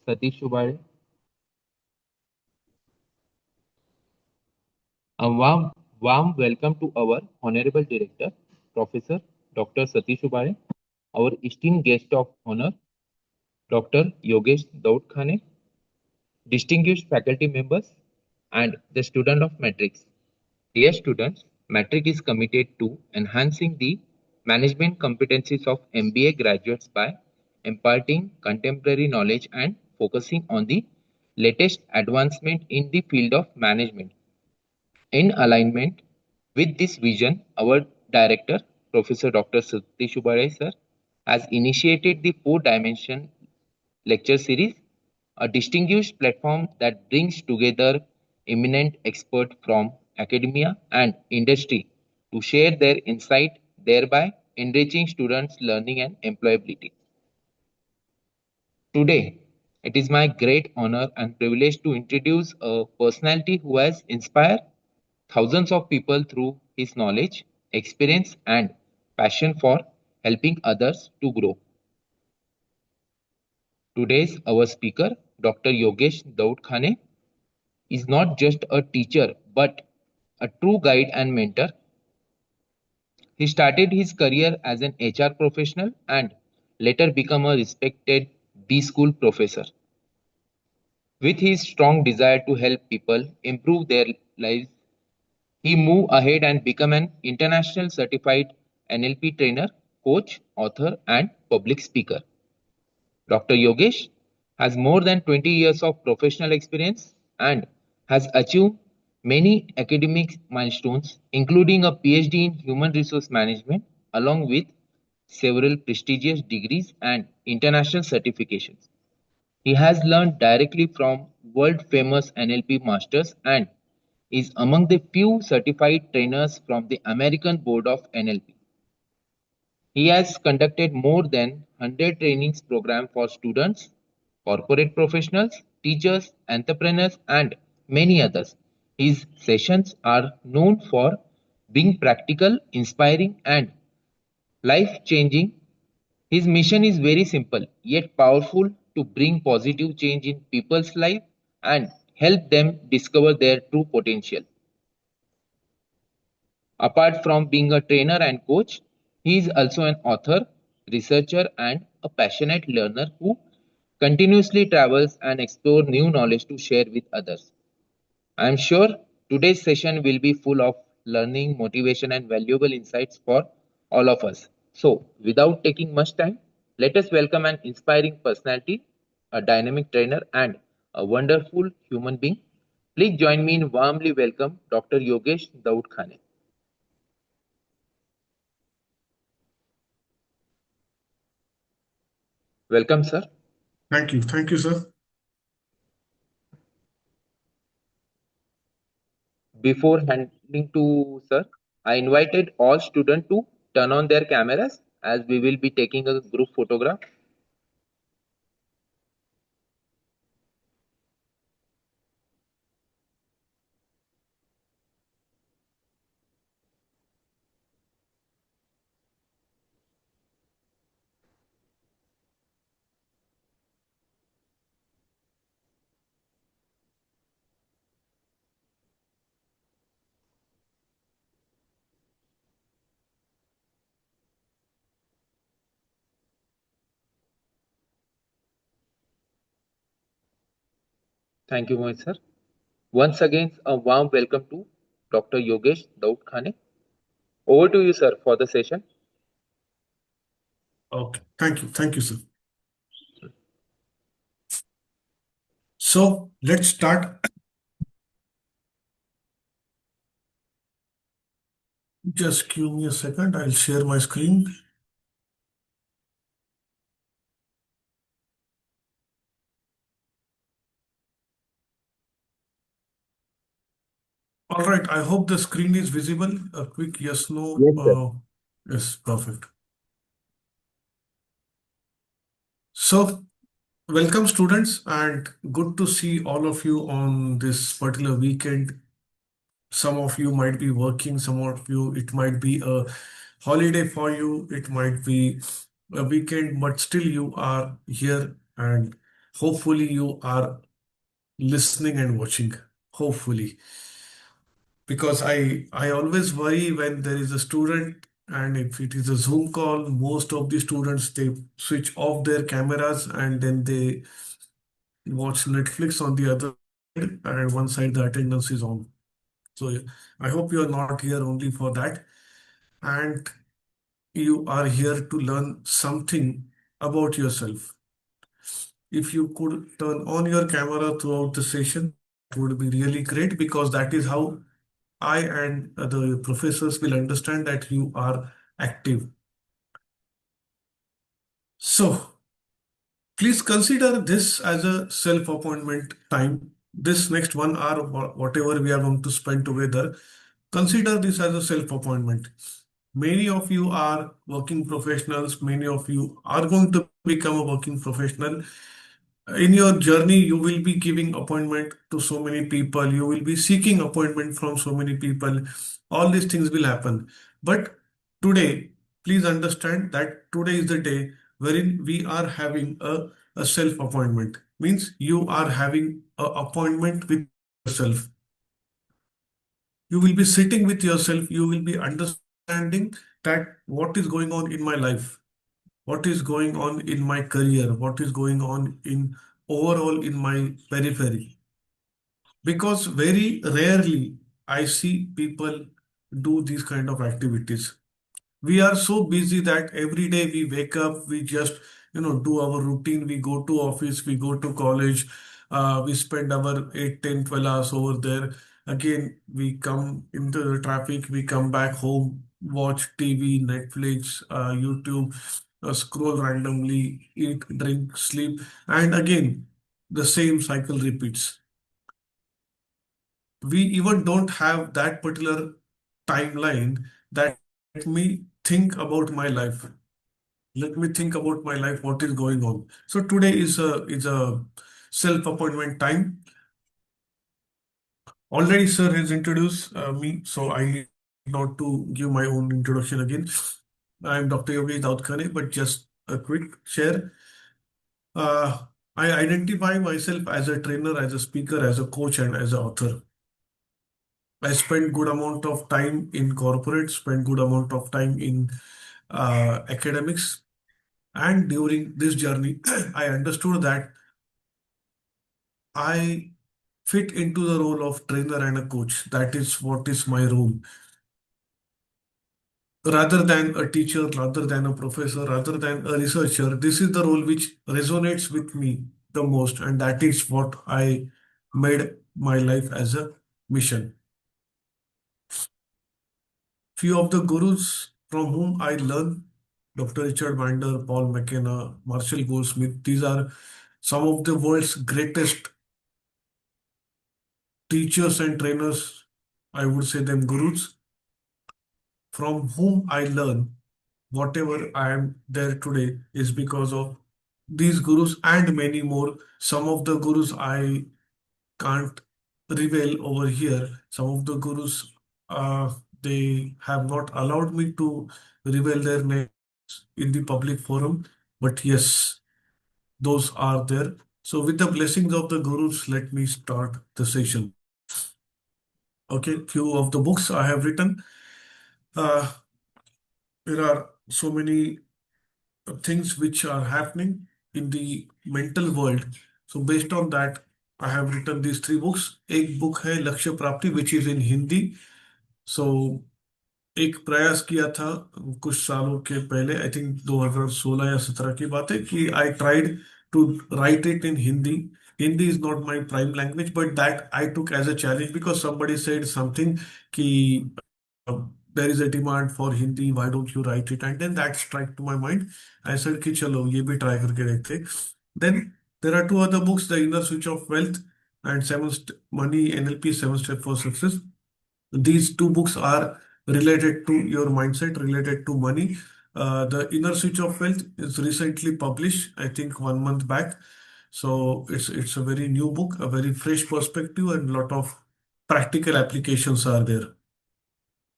Satish Shubhare. A warm welcome to our Honorable Director, Professor Dr. Satish Shubhare, our esteemed guest of honor, Dr. Yogesh Daud Khane, distinguished faculty members, and the student of Matrix. Dear students, Matrix is committed to enhancing the management competencies of MBA graduates by imparting contemporary knowledge and focusing on the latest advancement in the field of management. In alignment with this vision, our director, Professor Dr. Satish Shubhare sir, has initiated the four-dimension lecture series, a distinguished platform that brings together eminent experts from academia and industry to share their insight, thereby enriching students' learning and employability. Today, it is my great honor and privilege to introduce a personality who has inspired thousands of people through his knowledge, experience, and passion for helping others to grow. Today's our speaker, Dr. Yogesh Daud Khane, is not just a teacher but a true guide and mentor. He started his career as an HR professional and later became a respected B school professor. With his strong desire to help people improve their lives, he moved ahead and became an international certified NLP trainer, coach, author, and public speaker. Dr. Yogesh has more than 20 years of professional experience and has achieved many academic milestones, including a PhD in human resource management, along with several prestigious degrees and international certifications. He has learned directly from world famous NLP masters and is among the few certified trainers from the American Board of NLP. He has conducted more than 100 trainings programs for students, corporate professionals, teachers, entrepreneurs, and many others. His sessions are known for being practical, inspiring, and life changing. His mission is very simple yet powerful to bring positive change in people's life and help them discover their true potential. Apart from being a trainer and coach, he is also an author, researcher, and a passionate learner who continuously travels and explores new knowledge to share with others. I am sure today's session will be full of learning, motivation, and valuable insights for all of us. So, without taking much time, let us welcome an inspiring personality, a dynamic trainer, and a wonderful human being. Please join me in warmly welcome Dr. Yogesh Daud Khane. Welcome, sir. Thank you. Thank you, sir. Before handing to sir, I invited all students to turn on their cameras as we will be taking a group photograph. Thank you, Mohit sir. Once again, a warm welcome to Dr. Yogesh Daud Khane. Over to you, sir, for the session. Okay. Thank you. Thank you, sir. So let's start. Just give me a second. I'll share my screen. All right. I hope the screen is visible. A quick yes, no. Yes, sir. Yes, perfect. So welcome, students, and good to see all of you on this particular weekend. Some of you might be working, some of you, it might be a holiday for you, it might be a weekend, but still you are here and Hopefully, you are listening and watching. Hopefully, because I always worry when there is a student and if it is a Zoom call, most of the students they switch off their cameras and then they watch Netflix on the other side, and one side the attendance is on. So yeah, I hope you are not here only for that, and you are here to learn something about yourself. If you could turn on your camera throughout the session, it would be really great because that is how I and the professors will understand that you are active. So please consider this as a self-appointment time. This next 1 hour, whatever we are going to spend together, consider this as a self-appointment. Many of you are working professionals. Many of you are going to become a working professional. In your journey, you will be giving appointment to so many people. You will be seeking appointment from so many people. All these things will happen. But today, please understand that today is the day wherein we are having a self appointment. Means you are having an appointment with yourself. You will be sitting with yourself. You will be understanding that what is going on in my life, what is going on in my career, what is going on in overall in my periphery. Because very rarely I see people do these kind of activities. We are so busy that every day we wake up, we just do our routine. We go to office, we go to college, we spend our 8, 10, 12 hours over there. Again, we come into the traffic, we come back home, watch TV, Netflix, YouTube, scroll randomly, eat, drink, sleep, and again the same cycle repeats. We even don't have that particular timeline that let me think about my life. Let me think about my life, what is going on. So today is a self-appointment time. Already, sir has introduced me, so I need not to give my own introduction again. I am Dr. Yogi Daudkhane, but just a quick share. I identify myself as a trainer, as a speaker, as a coach, and as an author. I spent good amount of time in corporate, spent good amount of time in academics, and during this journey, I understood that I fit into the role of trainer and a coach. That is what is my role. Rather than a teacher, rather than a professor, rather than a researcher, this is the role which resonates with me the most, and that is what I made my life as a mission. Few of the gurus from whom I learned, Dr. Richard Bandler, Paul McKenna, Marshall Goldsmith, these are some of the world's greatest teachers and trainers. I would say them gurus from whom I learn whatever I am there today is because of these gurus and many more. Some of the gurus I can't reveal over here. Some of the gurus, they have not allowed me to reveal their names in the public forum. But yes, those are there. So with the blessings of the gurus, let me start the session. Okay, few of the books I have written. Uh, there are so many things which are happening in the mental world. So based on that, I have written these three books. एक book है लक्ष्य प्राप्ति which is in Hindi. So एक प्रयास किया था कुछ सालों के पहले, आई थिंक 2016 या 17 की बात है, कि I tried to write it in Hindi. Hindi is not my prime language, but that I took as a challenge because somebody said something कि uh, there is a demand for Hindi, why don't you write it? And then that struck to my mind. I said कि चलो ये भी try करके देखते. Then there are two other books, The Inner Switch of Wealth and Money NLP 7 Steps for Success. These two books are related to your mindset, related to money. The Inner Switch of Wealth is recently published, I think 1 month back. So it's a very new book, a very fresh perspective, and lot of practical applications are there.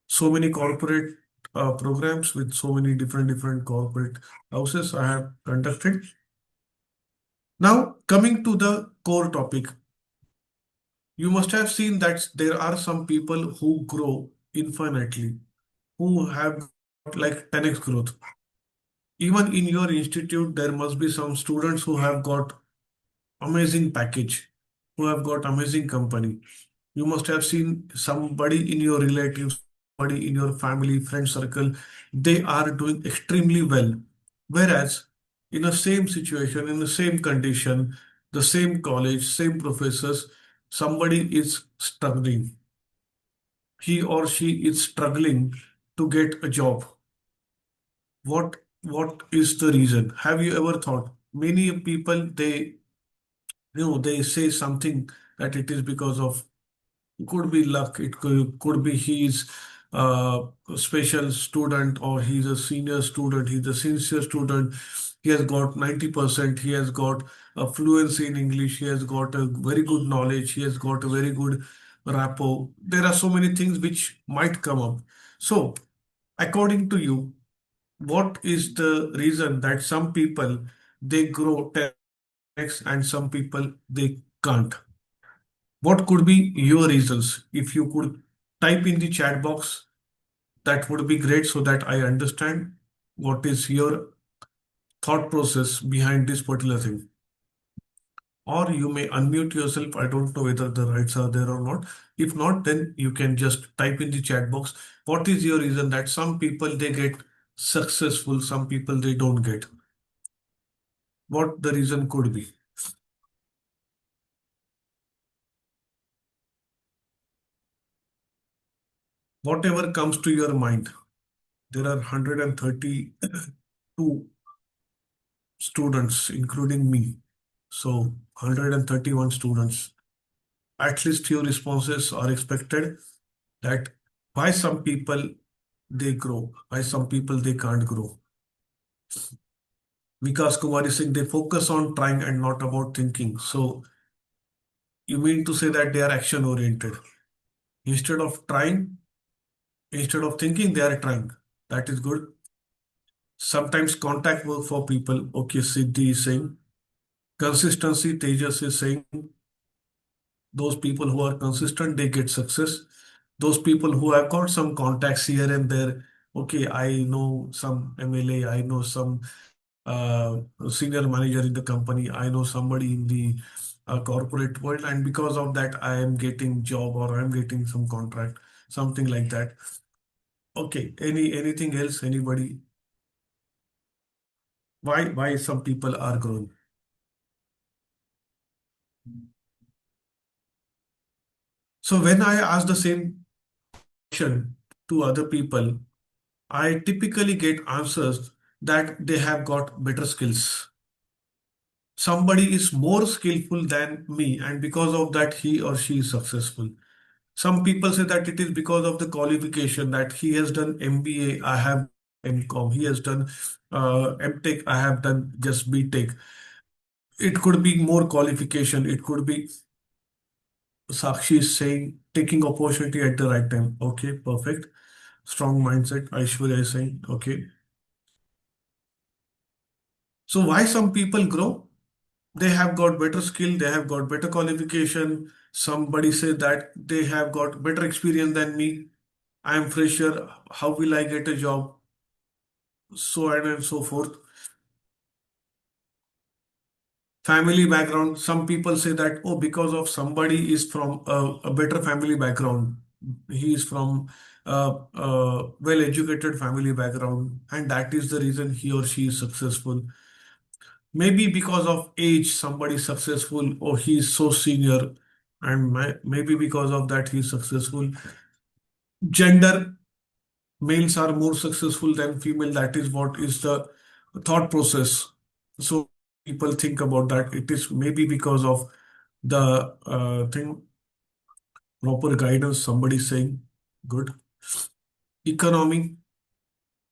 So many corporate programs with so many different corporate houses I have conducted. Now, coming to the core topic, you must have seen that there are some people who grow infinitely, who have like 10x growth. Even in your institute, there must be some students who have got amazing package, who have got amazing company. You must have seen somebody in your relatives, somebody in your family, friend circle, they are doing extremely well. Whereas in the same situation, in the same condition, the same college, same professors, somebody is struggling. He or she is struggling to get a job. What is the reason? Have you ever thought? Many people they say something that it is because of could be luck, it could be he's a special student or he's a senior student, he's a sincere student, he has got 90%, he has got a fluency in English, he has got a very good knowledge, he has got a very good rapport. There are so many things which might come up. So, according to you, what is the reason that some people they grow 10x and some people they can't? What could be your reasons? If you could type in the chat box, that would be great so that I understand what is your thought process behind this particular thing. Or you may unmute yourself. I don't know whether the rights are there or not. If not, then you can just type in the chat box. What is your reason that some people they get successful, some people they don't get? What the reason could be? Whatever comes to your mind. There are 132 students, including me. So 131 students. At least few responses are expected that why some people they grow, why some people they can't grow. Vikas Kumar is saying they focus on trying and not about thinking. So you mean to say that they are action oriented. Instead of trying, instead of thinking, they are trying. That is good. Sometimes contact work for people. Okay, Siddhi is saying. Consistency, Tejas is saying. Those people who are consistent, they get success. Those people who have got some contacts here and there, okay, I know some MLA, I know some senior manager in the company, I know somebody in the corporate world, and because of that, I am getting job or I'm getting some contract, something like that. Okay, anything else? Anybody? Why some people are growing? So when I ask the same question to other people, I typically get answers that they have got better skills. Somebody is more skillful than me, and because of that, he or she is successful. Some people say that it is because of the qualification that he has done MBA, I have MCom, he has done MTech, I have done just BTech. It could be more qualification, it could be Sakshi is saying taking opportunity at the right time. Okay, perfect. Strong mindset. Aishwarya is saying, okay. So why some people grow? They have got better skill, they have got better qualification. Somebody said that they have got better experience than me. I am fresher. How will I get a job? So on and so forth. Family background. Some people say that, oh, because of somebody is from a better family background. He is from a well-educated family background, and that is the reason he or she is successful. Maybe because of age, somebody is successful, or he is so senior, and maybe because of that, he is successful. Gender, males are more successful than female. That is what is the thought process. So people think about that. It is maybe because of the thing, proper guidance, somebody saying, good. Economy,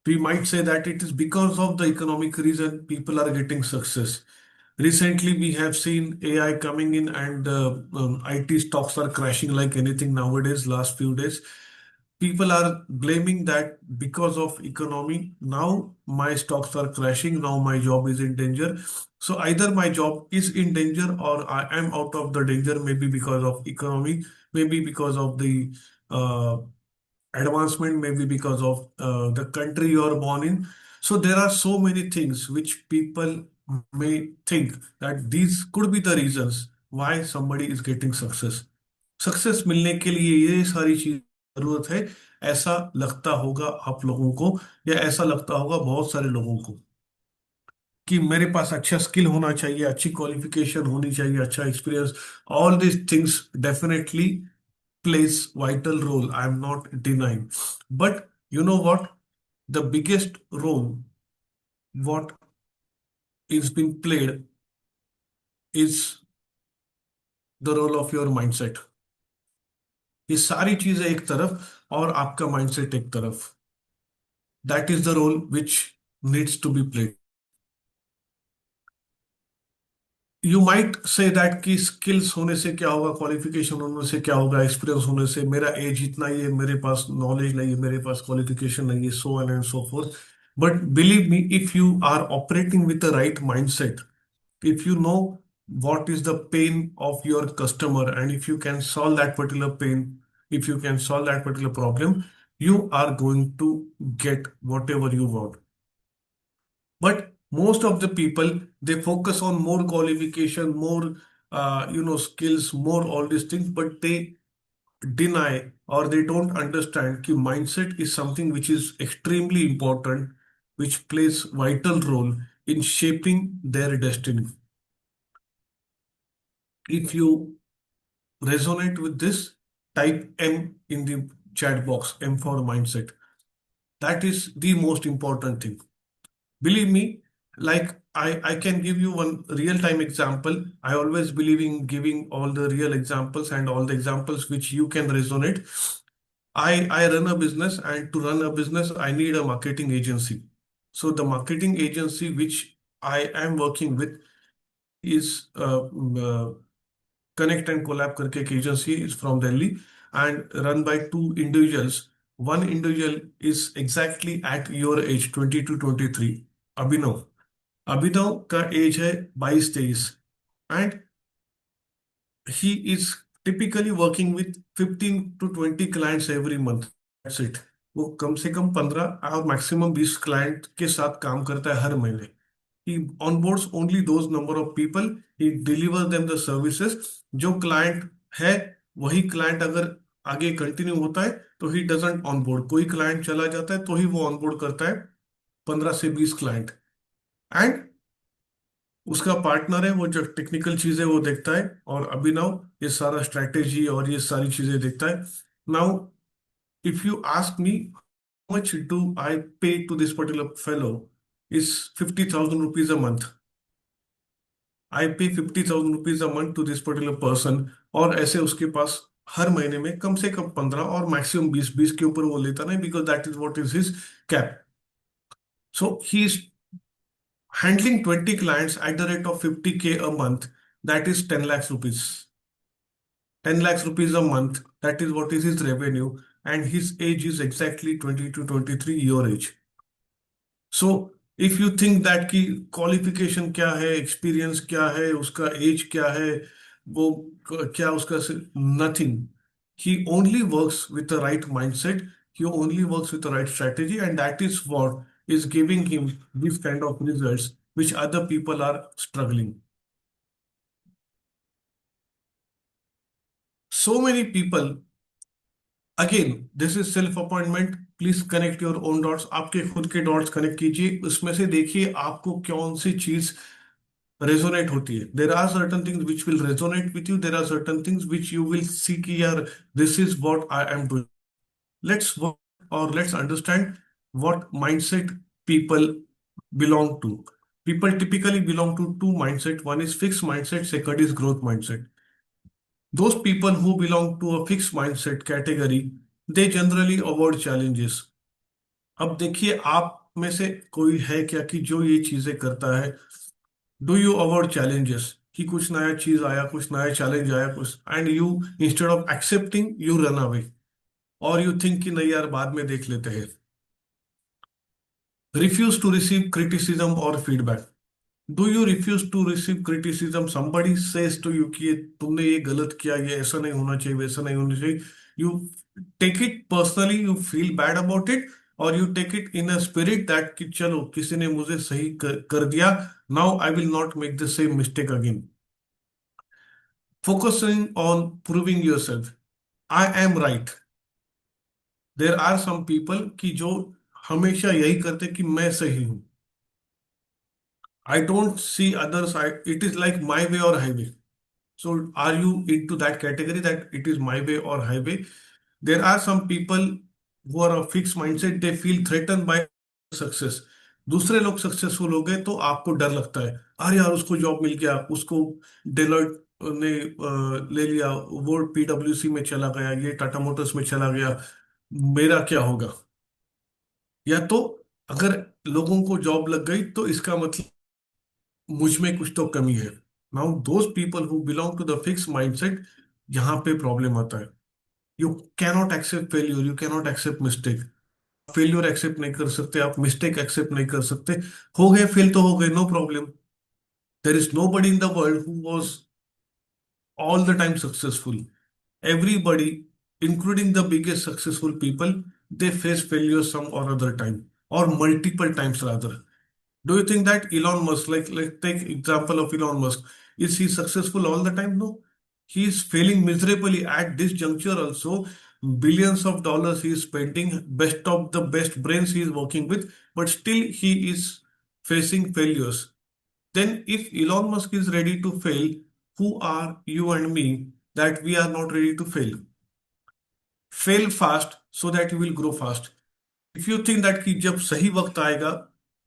we might say that it is because of the economic reason people are getting success. Recently, we have seen AI coming in and IT stocks are crashing like anything nowadays, last few days. People are blaming that because of economy. Now my stocks are crashing. Now my job is in danger. So either my job is in danger or I am out of the danger, maybe because of economy, maybe because of the uh, advancement, maybe because of the country you are born in. So there are so many things which people may think that these could be the reasons why somebody is getting success. Success मिलने के लिए ये सारी चीज जरूरत है, ऐसा लगता होगा आप लोगों को, या ऐसा लगता होगा बहुत सारे लोगों को, कि मेरे पास अच्छा स्किल होना चाहिए, अच्छी क्वालिफिकेशन होनी चाहिए, अच्छा experience. All these things definitely plays vital role. I'm not denying. But you know what? The biggest role what is being played is the role of your mindset. ये सारी चीजें एक तरफ और आपका माइंडसेट एक तरफ. That is the role which needs to be played. You might say that कि स्किल्स होने से क्या होगा, क्वालिफिकेशन होने से क्या होगा, एक्सपीरियंस होने से, मेरा एज इतना ही है, मेरे पास नॉलेज नहीं है, मेरे पास क्वालिफिकेशन नहीं है, so on and so forth. But believe me, if you are operating with the right mindset, if you know what is the pain of your customer, and if you can solve that particular pain, if you can solve that particular problem, you are going to get whatever you want. But most of the people, they focus on more qualification, more skills, more all these things, but they deny or they don't understand that mindset is something which is extremely important, which plays vital role in shaping their destiny. If you resonate with this, type M in the chat box, M for mindset. That is the most important thing. Believe me, like I can give you one real time example. I always believe in giving all the real examples and all the examples which you can resonate. I run a business, and to run a business, I need a marketing agency. So the marketing agency which I am working with is Connect and Collab करके एक agency is from Delhi and run by two individuals. One individual is exactly at your age, 20 to 23, Abhinav. अभिनव का as है 22-23, and he is typically working with 15 to 20 clients every month. That's it. वो कम से कम 15 और maximum 20 client के साथ काम करता है हर महीने. He onboards only those number of people. He delivers them the services. जो क्लाइंट है वही क्लाइंट अगर आगे कंटिन्यू होता है तो ही डजंट ऑनबोर्ड. कोई क्लाइंट चला जाता है तो ही वो ऑनबोर्ड करता है 15 से 20 क्लाइंट. एंड उसका पार्टनर है वो जो टेक्निकल चीजें वो देखता है, और अभिनव ये सारा स्ट्रैटेजी और ये सारी चीजें देखता है. Now if you ask me much do I pay to this particular fellow, is 50,000 rupees a month. I pay 50,000 rupees a month to this particular person. और ऐसे उसके पास हर महीने में कम से कम 15 और मैक्सिमम 20, के ऊपर वो लेता नहीं, because that is what is his cap. So he is handling 20 clients at the rate of 50K a month, that is 10 lakhs rupees. 10 lakhs rupees a month, that is what is his revenue, and his age is exactly 20 to 23 year age. So if you think that कि qualification क्या है, experience क्या है, उसका as क्या है, वो क्या उसका, nothing. He only works with the right mindset. He only works with the right strategy, and that is what is giving him this kind of results which other people are struggling. So many people, again, this is self appointment. Please connect your own dots. आपके खुद के dots connect कीजिए, उसमें से देखिए आपको कौन सी चीज रेजोनेट होती है. There are certain things which will resonate with you, there are certain things which you will see कि यार this is what I am doing. Let's work or let's understand what mindset people belong to. People typically belong to two mindset. One is fixed mindset, second is growth mindset. Those people who belong to a fixed mindset category, they generally avoid challenges. अब देखिए आप में से कोई है क्या कि जो ये चीजें करता है. डू यू अवॉइड चैलेंजेस, कि कुछ नया चीज आया, कुछ नया चैलेंज आया, कुछ, and you instead of accepting you run away, और यू थिंक कि नहीं यार बाद में देख लेते हैं. Refuse to receive criticism or feedback. Do you refuse to receive criticism? Somebody says to you कि तुमने ये गलत किया, ये ऐसा नहीं होना चाहिए, वैसा नहीं होना चाहिए, you take it personally, you feel bad about it, और you take it in a spirit that कि चलो किसी ने मुझे सही कर दिया, now I will not make the same mistake again. Focusing on proving yourself. I am right. There are some people कि जो हमेशा यही करते कि मैं सही हूं. I don't see others. It is like my way or highway. So are you into that category that it is my way or highway? There are some people who are of fixed mindset. They feel threatened by success. दूसरे लोग successful हो गए तो आपको डर लगता है, अरे यार उसको जॉब मिल गया, उसको डेलॉयट ने ले लिया, वो पीडब्ल्यूसी में चला गया, ये टाटा मोटर्स में चला गया, मेरा क्या होगा? या तो अगर लोगों को जॉब लग गई तो इसका मतलब मुझ में कुछ तो कमी है. Now those people who belong to the fix mindset, यहाँ पे प्रॉब्लम आता है. You cannot accept failure, you cannot accept mistake. Failure accept नहीं कर सकते, आप मिस्टेक एक्सेप्ट नहीं कर सकते. हो गए, फेल तो हो गए, no problem. There is nobody in the world who was all the time successful. Everybody, including the biggest successful people, they face failure some or other time, or multiple times rather. Do you think that Elon Musk, like take example of Elon Musk, is he successful all the time? No. He is failing miserably at this juncture also. Billions of dollars he is spending, best of the best brains he is working with, but still he is facing failures. Then if Elon Musk is ready to fail, who are you and me that we are not ready to fail? Fail fast so that you will grow fast. If you think that कि जब सही वक्त आएगा,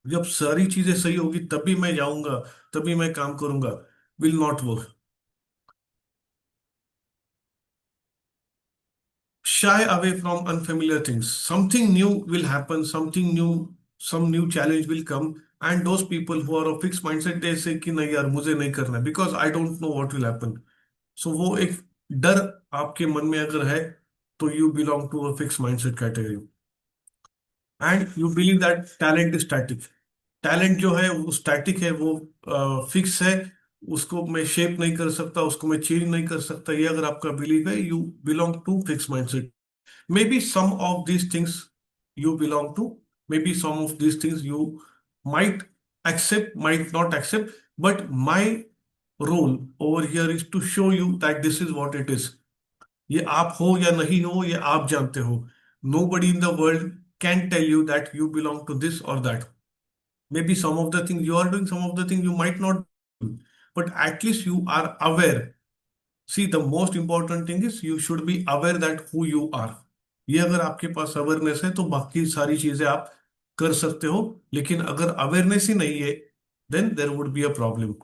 जब सारी चीजें सही होगी तभी मैं जाऊंगा, तभी मैं काम करूंगा, will not work. Shy away from unfamiliar things. Something new will happen, something new, some new challenge will come, and those people who are of fixed mindset, they say कि नहीं यार मुझे नहीं करना है, because I don't know what will happen. सो वो एक डर आपके मन में अगर है तो you belong to a fix mindset category. And you believe that talent is static. Talent जो है वो स्टैटिक है, वो फिक्स है, उसको मैं शेप नहीं कर सकता, उसको मैं चेंज नहीं कर सकता. ये अगर आपका बिलीव है, you belong to fix mindset. Maybe some of these things you belong to, maybe some of these things you might accept, might not accept, but my role over here is to show you that this is what it is. ये आप हो या नहीं हो, ये आप जानते हो. Nobody in the world can tell you that you belong to this or that. Maybe some of the things you are doing, some of the things you might not do, but at least you are aware. See, the most important thing is you should be aware that who you are. ये अगर आपके पास awareness है तो बाकी सारी चीजें आप कर सकते हो. लेकिन अगर अवेयरनेस ही नहीं है, then there would be a problem.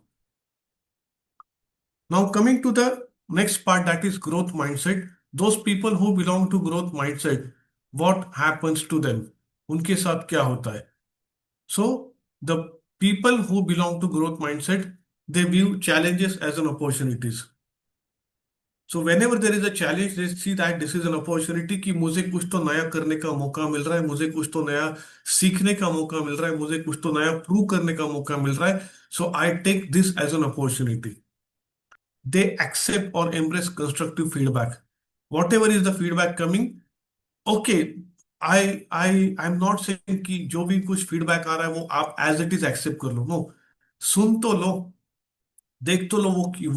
Now coming to the next part, that is growth mindset. Those people who belong to growth mindset, what happens to them? उनके साथ क्या होता है? So the people who belong to growth mindset, they view challenges as an opportunities. So whenever there is a challenge, they see that this is an opportunity कि मुझे कुछ तो नया करने का मौका मिल रहा है, मुझे कुछ तो नया सीखने का मौका मिल रहा है, मुझे कुछ तो नया प्रूव करने का मौका मिल रहा है. So I take this as an opportunity. They accept or embrace constructive feedback. Whatever is the feedback coming, okay, I'm not saying कि जो भी कुछ फीडबैक आ रहा है वो आप एज इट इज एक्सेप्ट कर लो. नो, सुन तो लो, देख तो लो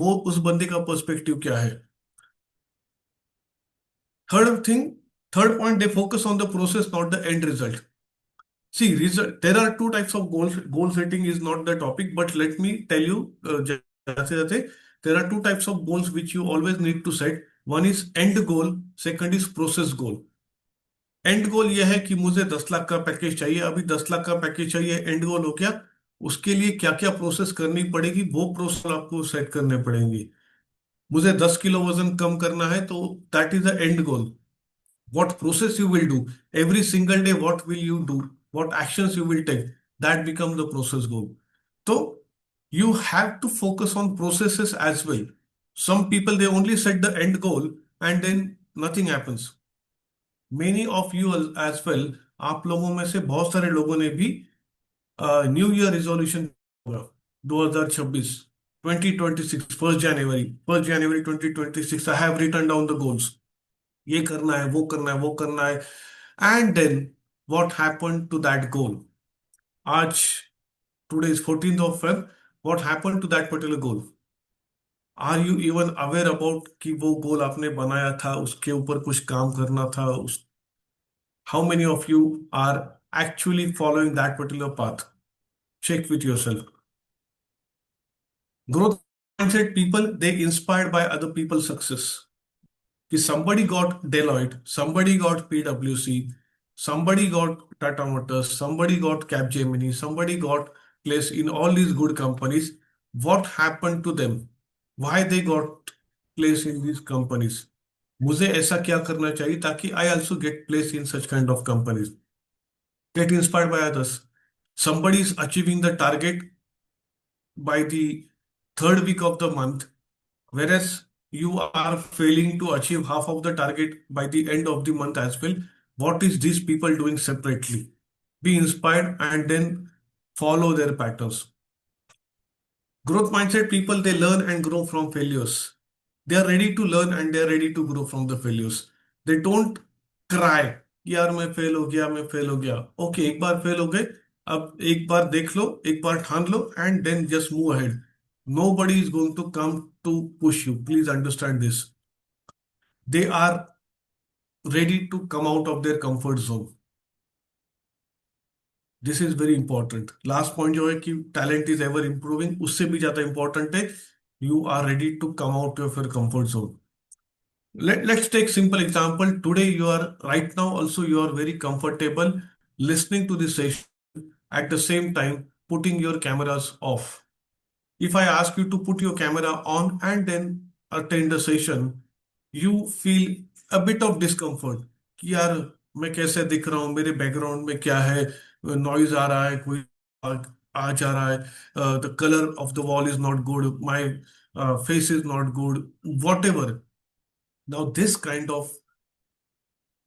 वो उस बंदे का पर्सपेक्टिव क्या है. Third thing, third point, they focus on the process not the end result. See, there are two types of goals. Goal setting is not the topic, but let me tell you, जाते जाते, there are two types of goals which you always need to set. One is end goal, second is process goal. End goal ये है कि मुझे 10 लाख का package चाहिए, अभी 10 लाख का पैकेज चाहिए, एंड गोल हो गया. उसके लिए क्या क्या प्रोसेस करनी पड़ेगी, वो प्रोसेस आपको सेट करने पड़ेंगी. मुझे 10 किलो वजन कम करना है तो that is the end goal. What process you will do every single day, what will you do, what actions you will take, that becomes the process goal. So you have to focus on processes as well. Some people, they only set the end goal and then nothing happens. Many of you as well, आप लोगों में से बहुत सारे लोगों ने भी new year resolution होगा, 2026, 2026, 1st January 2026, I have written down the goals. ये करना है, वो करना है, वो करना है. And then what happened to that goal? आज today is 14th of Feb. What happened to that particular goal? Are you even aware about कि वो गोल आपने बनाया था, उसके ऊपर कुछ काम करना था? उस how many of you are actually following that particular path? Check with yourself. Growth mindset people, they inspired by other people's success. If somebody got Deloitte, somebody got PwC, somebody got Tata Motors, somebody got Capgemini, somebody got place in all these good companies. What happened to them? Why they got place in these companies? मुझे ऐसा क्या करना चाहिए ताकि I also get place in such kind of companies? Get inspired by others. Somebody is achieving the target by the third week of the month, whereas you are failing to achieve half of the target by the end of the month as well. What is these people doing separately? Be inspired and then follow their patterns. Growth mindset people, they learn and grow from failures. They are ready to learn and they are ready to grow from the failures. They don't cry, यार मैं fail हो गया, मैं fail हो गया. Okay, एक बार fail हो गए, अब एक बार देख लो, एक बार ठान लो, and then just move ahead. Nobody is going to come to push you. Please understand this. They are ready to come out of their comfort zone. This is very important. Last point जो है कि talent is ever improving, उससे भी ज्यादा important है you are ready to come out of your comfort zone. Let's take simple example. Today you are right now also you are very comfortable listening to this session, at the same time putting your cameras off. If I ask you to put your camera on and then attend the session, you feel a bit of discomfort कि यार मैं कैसे दिख रहा हूँ, मेरे background में क्या है, नॉइज आ रहा है, कोई आ, आ जा रहा है, the colour of the wall is not good, my face is not good, what ever. Now this kind of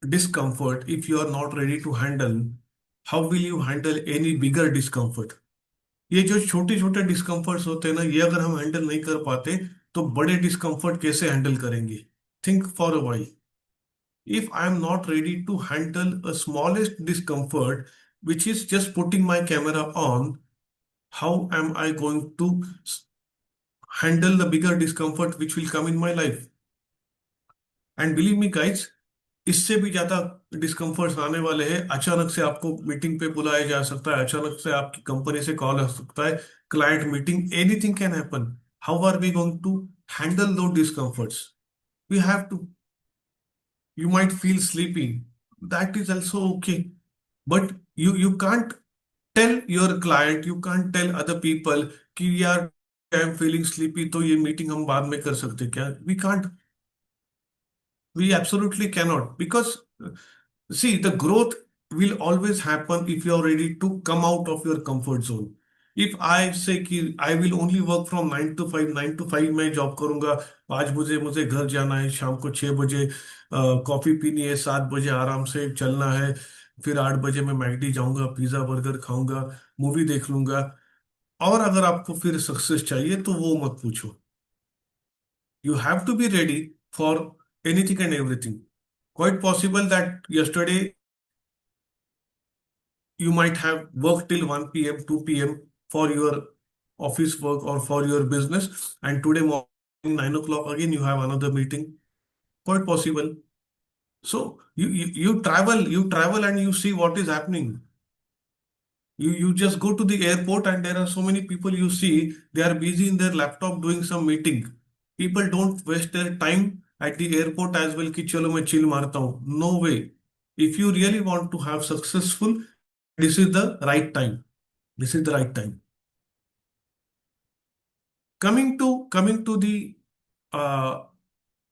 discomfort, if you are not ready to handle, how will you handle any bigger discomfort? ये जो छोटे छोटे discomforts होते हैं ना, ये अगर हम हैंडल नहीं कर पाते तो बड़े डिस्कम्फर्ट कैसे हैंडल करेंगे? Think for a while. If I am not ready to handle a smallest discomfort which is just putting my camera on, how am I going to handle the bigger discomfort which will come in my life? And believe me guys, इससे भी ज्यादा discomforts आने वाले हैं. अचानक से आपको meeting पे बुलाया जा सकता है, अचानक से आपकी कंपनी से कॉल आ सकता है, client meeting, anything can happen. How are we going to handle those discomforts? We have to. You might feel sleepy, that is also okay, but you can't tell your client, you can't tell other people कि यार I am feeling sleepy तो ये meeting हम बाद में कर सकते हैं क्या? We can't. We absolutely cannot, because see, the growth will always happen if you are ready to come out of your comfort zone. If I say कि I will only work from 9 to 5, 9 to 5 मैं job करूंगा, 5 बजे मुझे घर जाना है, शाम को 6 बजे कॉफी पीनी है, 7 बजे आराम से चलना है, फिर 8 बजे मैं मैकडी जाऊंगा, पिज्जा बर्गर खाऊंगा, मूवी देख लूंगा, और अगर आपको फिर सक्सेस चाहिए तो वो मत पूछो. You have to be ready for anything and everything. Quite possible that yesterday you might have worked till 1 p.m., 2 p.m. for your office work or for your business, and today morning, 9 o'clock, again you have another meeting. Quite possible. So you travel and you see what is happening. You just go to the airport and there are so many people you see, they are busy in their laptop doing some meeting. People don't waste their time at the airport as well कि चलो मैं chill मारता हूँ. No way. If you really want to have successful, this is the right time. This is the right time. Coming to the uh,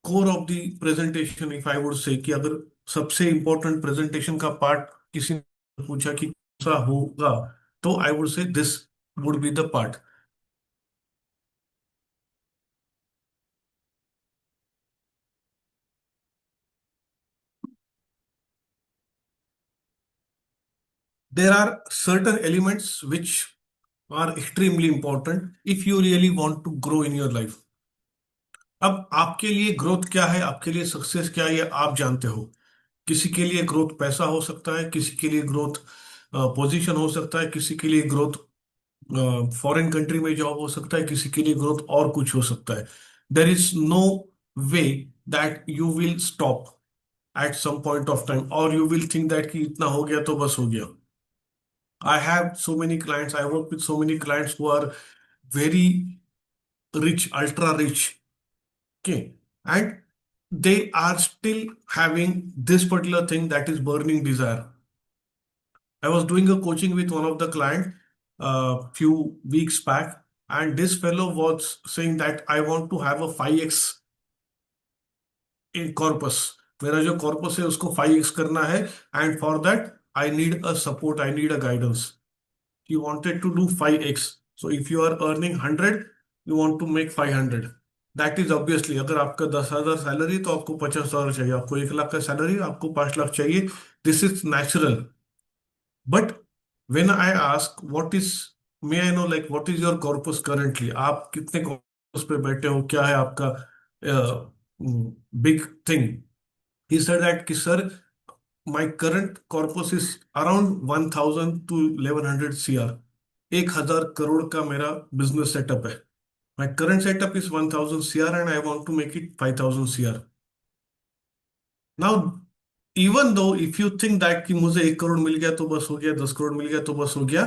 core of the presentation, if I would say कि अगर सबसे important presentation का part किसी ने पूछा कि कौन सा होगा, तो I would say this would be the part. There are certain elements which are extremely important if you really want to grow in your life. अब आपके लिए ग्रोथ क्या है, आपके लिए सक्सेस क्या है, ये आप जानते हो। किसी के लिए ग्रोथ पैसा हो सकता है, किसी के लिए ग्रोथ पोजीशन हो सकता है, किसी के लिए ग्रोथ फॉरेन कंट्री में जॉब हो सकता है, किसी के लिए ग्रोथ और कुछ हो सकता है। There is no way that you will stop at some point of time और यू विल थिंक दैट कि इतना हो गया तो बस हो गया। I have so many clients, I work with so many clients who are very rich, ultra rich. Okay. And they are still having this particular thing that is burning desire. I was doing a coaching with one of the client few weeks back, and this fellow was saying that I want to have a 5x in corpus. मेरा जो corpus है उसको 5x करना है, and for that I need a support, I need a guidance. He wanted to do 5x. So if you are earning 100, you want to make 500. That is obviously, अगर आपका 10,000 salary तो आपको 50,000 चाहिए, आपको 1 लाख का सैलरी आपको 5 लाख चाहिए। This is natural. But when I ask what is, may I know like what is your corpus currently, आप कितने कॉर्पस पे बैठे हो, क्या है आपका big thing. He said that कि sir my current corpus is around 1,000 to 1,100 CR, 1,000 crore का मेरा बिजनेस सेटअप है। My current setup is 1,000 CR and I want to make it 5,000 CR. Now, even though if you think that कि मुझे 1 करोड़ मिल गया तो बस हो गया, 10 करोड़ मिल गया तो बस हो गया,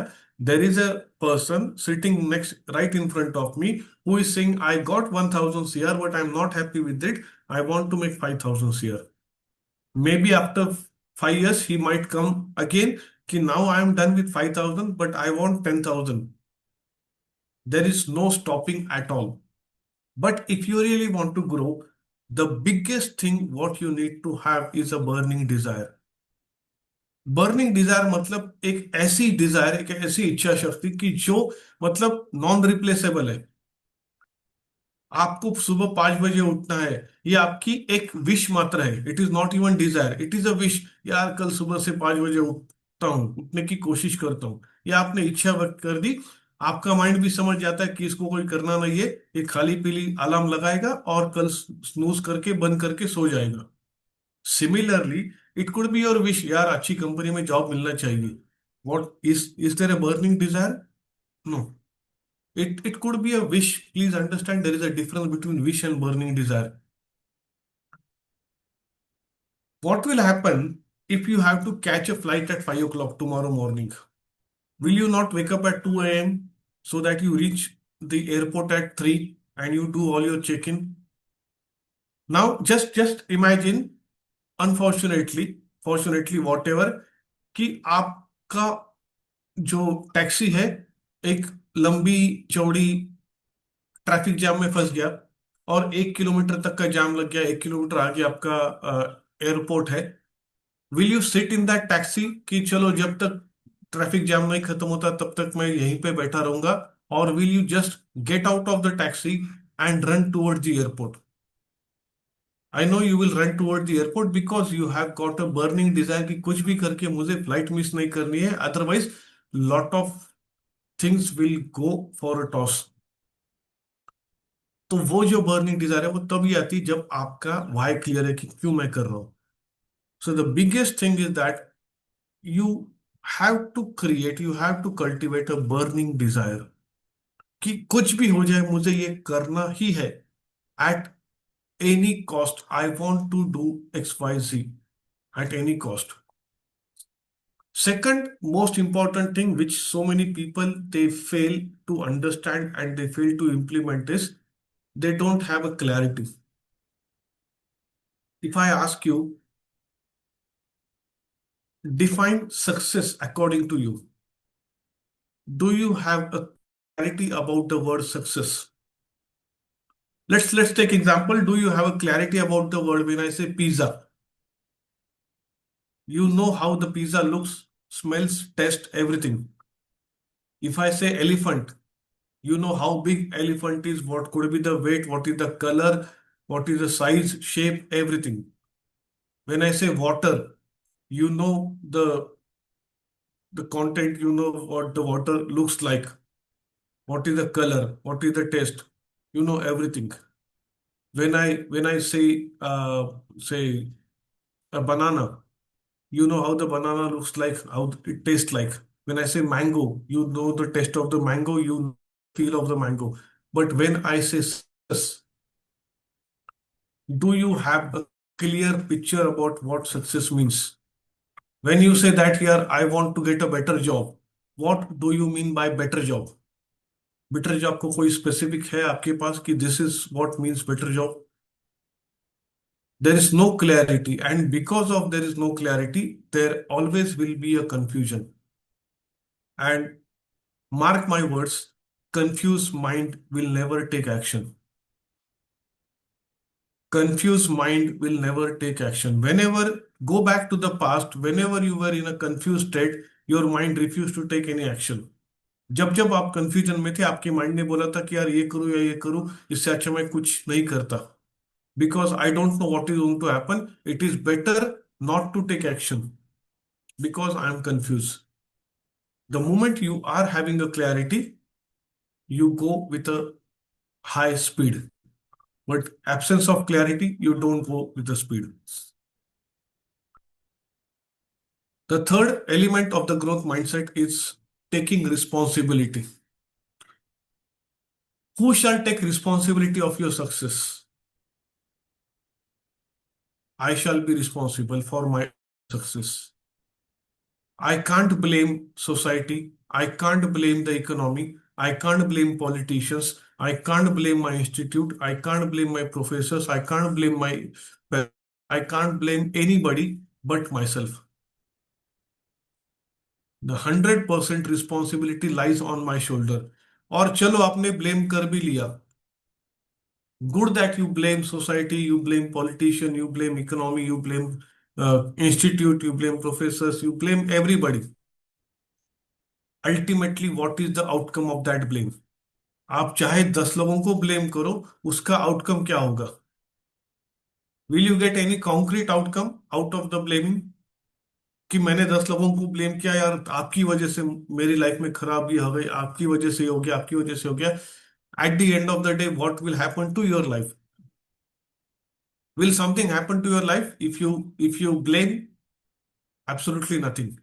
there is a person sitting next right in front of me who is saying I got 1,000 CR but I'm not happy with it. I want to make 5,000 CR. Maybe after 5 years he might come again कि now I am done with 5,000 but I want 10,000. There is no stopping at all. But if you really want to grow, the biggest thing what you need to have is a burning desire. Burning desire मतलब एक ऐसी Dzire, एक ऐसी इच्छा शक्ति कि जो मतलब नॉन रिप्लेसेबल है। आपको सुबह 5 बजे उठना है, ये आपकी एक विश मात्र है। It is not even desire, it is a wish. यार कल सुबह से 5 बजे उठता हूँ, उठने की कोशिश करता हूँ, या आपने इच्छा व्यक्त कर दी। आपका माइंड भी समझ जाता है कि इसको कोई करना नहीं है, ये खाली पीली अलार्म लगाएगा और कल स्नूज करके बंद करके सो जाएगा। Similarly it could be your wish, यार अच्छी कंपनी में जॉब मिलना चाहिए। What is there a burning desire? No, it could be a wish. Please understand there is a difference between wish and burning desire. What will happen if you have to catch a flight at 5 o'clock tomorrow morning? Will you not wake up at 2 a.m. so that you reach the airport at 3 and you do all your check-in? Now, just imagine, unfortunately, fortunately, whatever, कि आपका जो taxi है एक लंबी चौड़ी traffic jam में फंस गया और 1 किलोमीटर तक का जाम लग गया, 1 किलोमीटर आगे आपका एयरपोर्ट है। Will you sit in that taxi कि चलो जब तक ट्रैफिक जाम नहीं खत्म होता तब तक मैं यहीं पे बैठा रहूंगा, और will you just get out of the taxi and run toward the airport? I know you will run toward the airport because you have got a burning Dzire कि कुछ भी करके मुझे फ्लाइट मिस नहीं करनी है, otherwise lot of things will go for a toss. तो वो जो बर्निंग डिजायर है वो तभी आती है जब आपका वाई क्लियर है कि क्यों मैं कर रहा हूं। So the biggest thing is that you have to create, you have to cultivate a burning desire कि कुछ भी हो जाए मुझे ये करना ही है, at any cost I want to do XYZ at any cost. Second most important thing which so many people they fail to understand and they fail to implement is they don't have a clarity. If I ask you, define success according to you, do you have a clarity about the word success? Let's take example. Do you have a clarity about the word when I say pizza? You know how the pizza looks, smells, tastes, everything. If I say elephant, you know how big elephant is, what could be the weight, what is the color, what is the size, shape, everything. When I say water, you know the content, you know what the water looks like. what is the color, what is the taste. You know everything. When I say a banana, you know how the banana looks like, how it tastes like. When I say mango, you know the taste of the mango, you know the feel of the mango. But when I say success, do you have a clear picture about what success means? When you say that here, I want to get a better job, what do you mean by better job? Better job को कोई specific है आपके पास कि this is what means better job? There is no clarity, and because of there is no clarity, there always will be a confusion. And mark my words, confused mind will never take action. Confused mind will never take action. Whenever go back to the past, whenever you were in a confused state, your mind refused to take any action. जब जब आप confusion में थे, आपके mind ने बोला था कि यार ये करूं या ये करूं, इससे अच्छा मैं कुछ नहीं करता. Because I don't know what is going to happen, it is better not to take action because I am confused. The moment you are having a clarity, you go with a high speed. But absence of clarity, you don't go with the speed. The third element of the growth mindset is taking responsibility. Who shall take responsibility of your success? I shall be responsible for my success. I can't blame society. I can't blame the economy. I can't blame politicians. I can't blame my institute. I can't blame my professors. I can't blame my parents. I can't blame anybody but myself. The 100% responsibility lies on my shoulder. और चलो आपने blame कर भी लिया. Good that you blame society, you blame politician, you blame economy, you blame institute, you blame professors, you blame everybody. Ultimately, what is the outcome of that blame? आप चाहे 10 लोगों को ब्लेम करो, उसका आउटकम क्या होगा? Will you get any concrete outcome out of the blaming? कि मैंने 10 लोगों को ब्लेम किया, यार आपकी वजह से मेरी लाइफ में खराबी हो गई, आपकी वजह से हो गया, आपकी वजह से हो गया. At the end of the day what will happen to your life? Will something happen to your life if you blame? Absolutely nothing.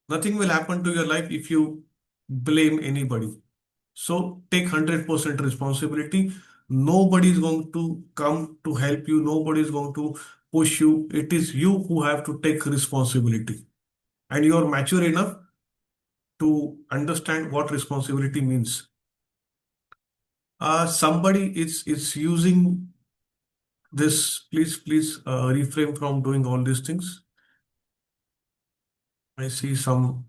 Nothing will happen to your life if you blame anybody. So take 100% responsibility. Nobody is going to come to help you. Nobody is going to push you. It is you who have to take responsibility. And you are mature enough to understand what responsibility means. Somebody is using this. Please refrain from doing all these things. I see some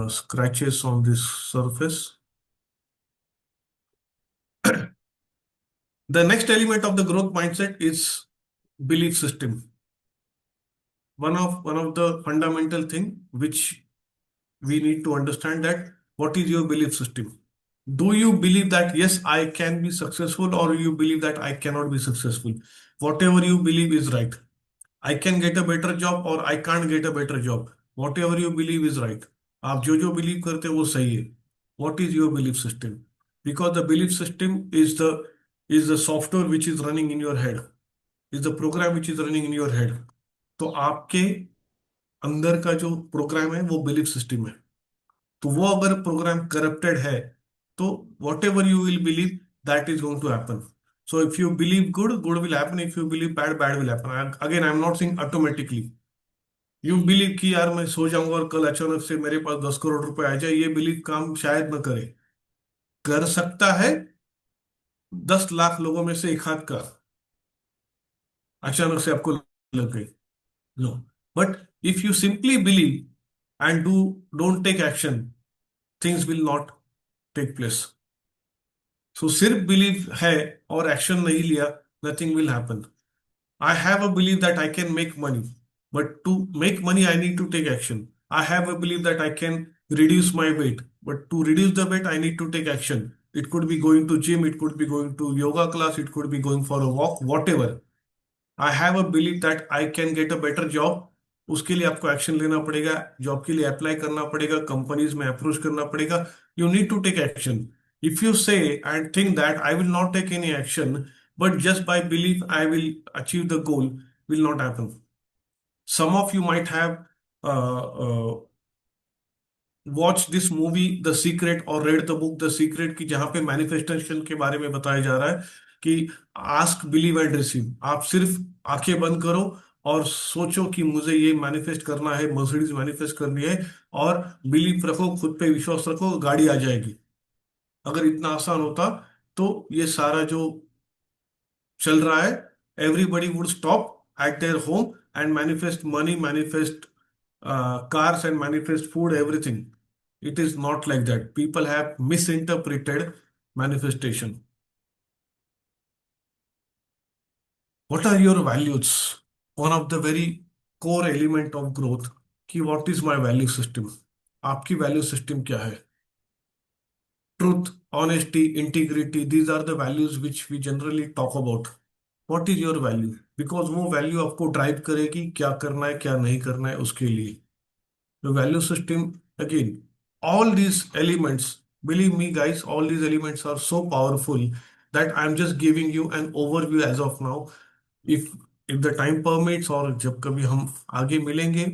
scratches on this surface. The next element of the growth mindset is belief system. One of the fundamental thing which we need to understand, that what is your belief system? Do you believe that yes, I can be successful, or you believe that I cannot be successful? Whatever you believe is right. I can get a better job or I can't get a better job. Whatever you believe is right. आप जो जो believe करते हो वो सही है. What is your belief system? Because the belief system is the software which is running in your head, is the program which is running in your head. तो आपके अंदर का जो प्रोग्राम है वो बिलीफ सिस्टम है. तो वो अगर प्रोग्राम करप्टेड है, तो whatever you will believe, that is going to happen. So if you believe good, good will happen. If you believe bad, bad will happen. Again I am not saying automatically. You believe कि यार मैं सो जाऊंगा और कल अचानक से मेरे पास 10 करोड़ रुपए आ जाए, ये बिलीव काम शायद न करे. कर सकता है 10 लाख लोगों में से एक हाथ का, अचानक से आपको लग गई. No. But if you simply believe and don't take action, things will not take place. So सिर्फ बिलीव है और एक्शन नहीं लिया, nothing will happen. I have a belief that I can make money, but to make money, I need to take action. I have a belief that I can reduce my weight, but to reduce the weight, I need to take action. It could be going to gym, it could be going to yoga class, it could be going for a walk, whatever. I have a belief that I can get a better job. उसके लिए आपको action लेना पड़ेगा, job के लिए apply करना पड़ेगा, companies में अप्रोच करना पड़ेगा. You need to take action. If you say and think that I will not take any action, but just by belief I will achieve the goal, will not happen. Some of you might have watch this movie The Secret और read the book The Secret की, जहां पे manifestation के बारे में बताया जा रहा है कि आस्क बिलीव एंड रिसीव। आप सिर्फ आंखें बंद करो और सोचो कि मुझे ये मैनिफेस्ट करना है, मर्सिडीज मैनिफेस्ट करनी है, और बिलीव रखो, खुद पे विश्वास रखो, गाड़ी आ जाएगी। अगर इतना आसान होता तो ये सारा जो चल रहा है, everybody would stop at their home and manifest money, manifest cars and manifest food, everything. It is not like that. People have misinterpreted manifestation. What are your values? One of the very core element of growth कि what is my value system? आपकी value system क्या है? Truth, honesty, integrity, these are the values which we generally talk about. What is your value? Because वो value आपको drive करेगी क्या करना है क्या नहीं करना है उसके लिए। The value system, again, all these elements, believe me guys, all these elements are so powerful that I'm just giving you an overview as of now. If the time permits और जब कभी हम आगे मिलेंगे,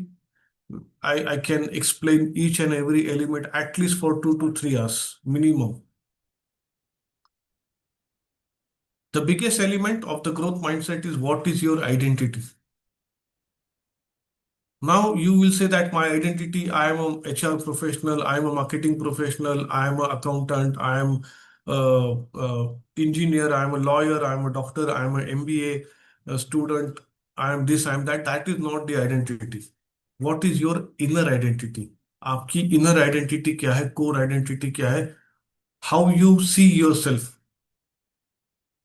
I can explain each and every element at least for 2 to 3 hours minimum. The biggest element of the growth mindset is what is your identity. Now you will say that my identity, I am a HR professional, I am a marketing professional, I am an accountant, I am engineer, I am a lawyer, I am a doctor, I am an MBA student, I am this, I am that. That is not the identity. What is your inner identity? आपकी inner identity क्या है? Core identity क्या है? How you see yourself?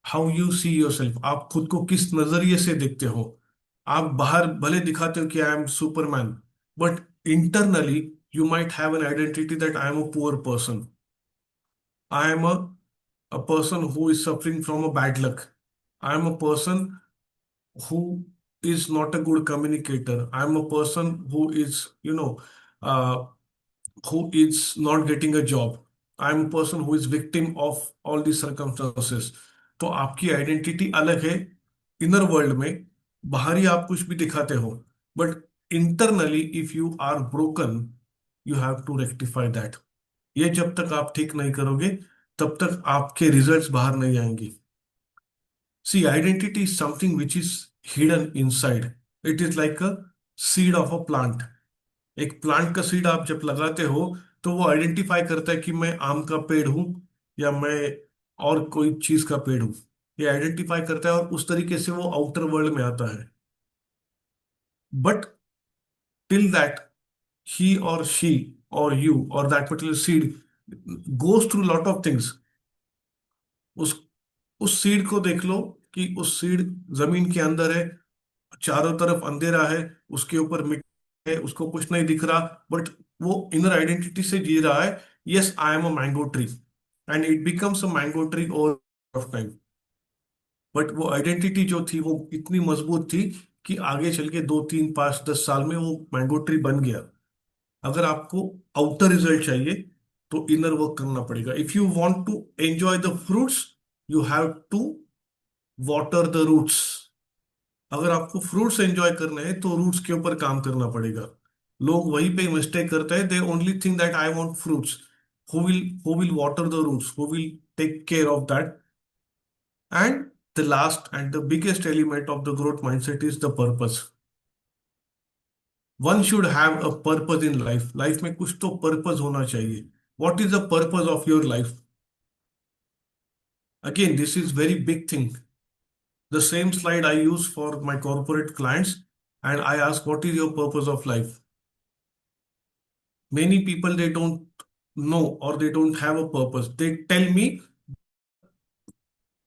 How you see yourself, आप खुद को किस नजरिए से देखते हो। आप बाहर भले दिखाते हो कि I am Superman, but internally you might have an identity that I am a poor person, I am a person who is suffering from a bad luck, I am a person who is not a good communicator, I am a person who is uh, who is not getting a job. I'm a person who is victim of all these circumstances. तो आपकी identity अलग है inner world में। बाहरी आप कुछ भी दिखाते हो, but internally if you are broken, you have to rectify that. ये जब तक आप ठीक नहीं करोगे तब तक आपके रिजल्ट्स बाहर नहीं आएंगे। See identity is something which is hidden inside. It is like a seed of a plant. एक प्लांट का सीड आप जब लगाते हो तो वो आइडेंटिफाई करता है कि मैं आम का पेड़ हूं या मैं और कोई चीज का पेड़ हूं। ये आइडेंटिफाई करता है और उस तरीके से वो आउटर वर्ल्ड में आता है। बट टिल दैट ही और शी और यू और that particular seed goes through lot of things. उस उस सीड को देख लो कि उस सीड जमीन के अंदर है, चारों तरफ अंधेरा है, उसके ऊपर मिट्टी है, उसको कुछ नहीं दिख रहा, बट वो इनर आइडेंटिटी से जी रहा है, yes I am a mango tree, and it becomes a mango tree over of time. But वो आइडेंटिटी जो थी वो इतनी मजबूत थी कि आगे चल के 2 3 5 10 साल में वो मैंगो ट्री बन गया। अगर आपको आउटर रिजल्ट चाहिए तो इनर वर्क करना पड़ेगा। If you want to enjoy the fruits, you have to water the roots. अगर आपको फ्रूट्स एंजॉय करने हैं तो रूट्स के ऊपर काम करना पड़ेगा। लोग वहीं पे मिस्टेक करते हैं, they only think that I want fruits. Who will water the roots, who will take care of that? And the last and the biggest element of the growth mindset is the purpose. One should have a purpose in life. Life में कुछ तो purpose होना चाहिए। What is the purpose of your life? Again this is very big thing. The same slide I use for my corporate clients, and I ask, what is your purpose of life? Many people, they don't know or they don't have a purpose. They tell me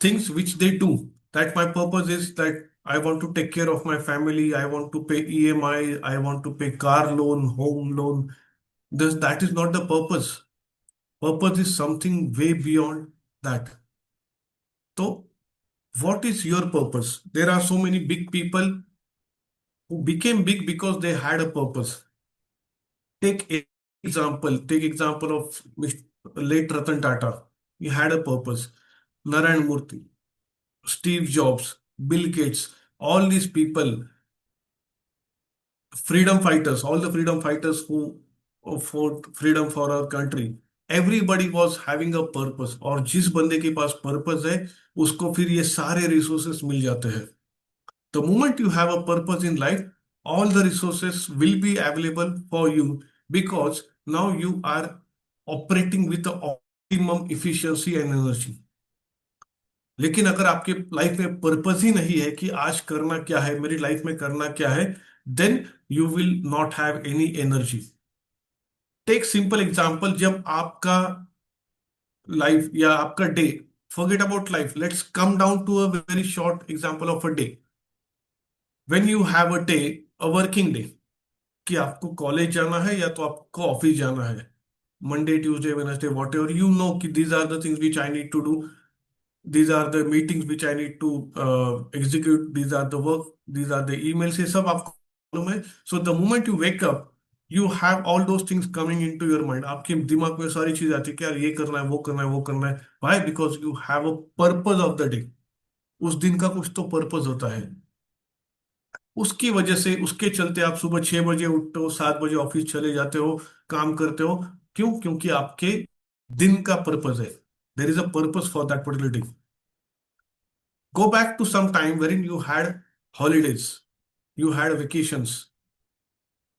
things which they do. That my purpose is that I want to take care of my family, I want to pay EMI, I want to pay car loan, home loan. That is not the purpose. Purpose is something way beyond that. So, what is your purpose? There are so many big people who became big because they had a purpose. Take example of late Ratan Tata. he had a purpose. Narayan Murthy, Steve Jobs, Bill Gates, all these people, freedom fighters, all the freedom fighters who fought freedom for our country, everybody was having a purpose. और जिस बंदे के पास purpose है उसको फिर ये सारे resources मिल जाते हैं. The moment you have a purpose in life, all the resources will be available for you because now you are operating with the optimum efficiency and energy. लेकिन अगर आपके लाइफ में पर्पस ही नहीं है कि आज करना क्या है, मेरी लाइफ में करना क्या है, then you will not have any energy. Take simple example, जब आपका लाइफ या आपका day, forget about life, let's come down to a very short example of a day. When you have a day, a working day, कि आपको college जाना है या तो आपको ऑफिस जाना है, Monday Tuesday Wednesday whatever, you know कि these are the things which I need to do, these are the meetings which I need to execute, these are the work, these are the emails, ये सब आपको मालूम है. So the moment you wake up, you have all those things coming into your mind. आपके दिमाग में सारी चीज आती है कि यार ये करना है, वो करना है, वो करना है. Why? Because you have a purpose of the day. उस दिन का कुछ तो पर्पस होता है. उसकी वजह से, उसके चलते आप सुबह 6 बजे उठते हो, 7 बजे ऑफिस चले जाते हो, काम करते हो. क्यों? क्योंकि आपके दिन का पर्पस है. There is a purpose for that particular day. Go back to some time wherein you had holidays, you had vacations,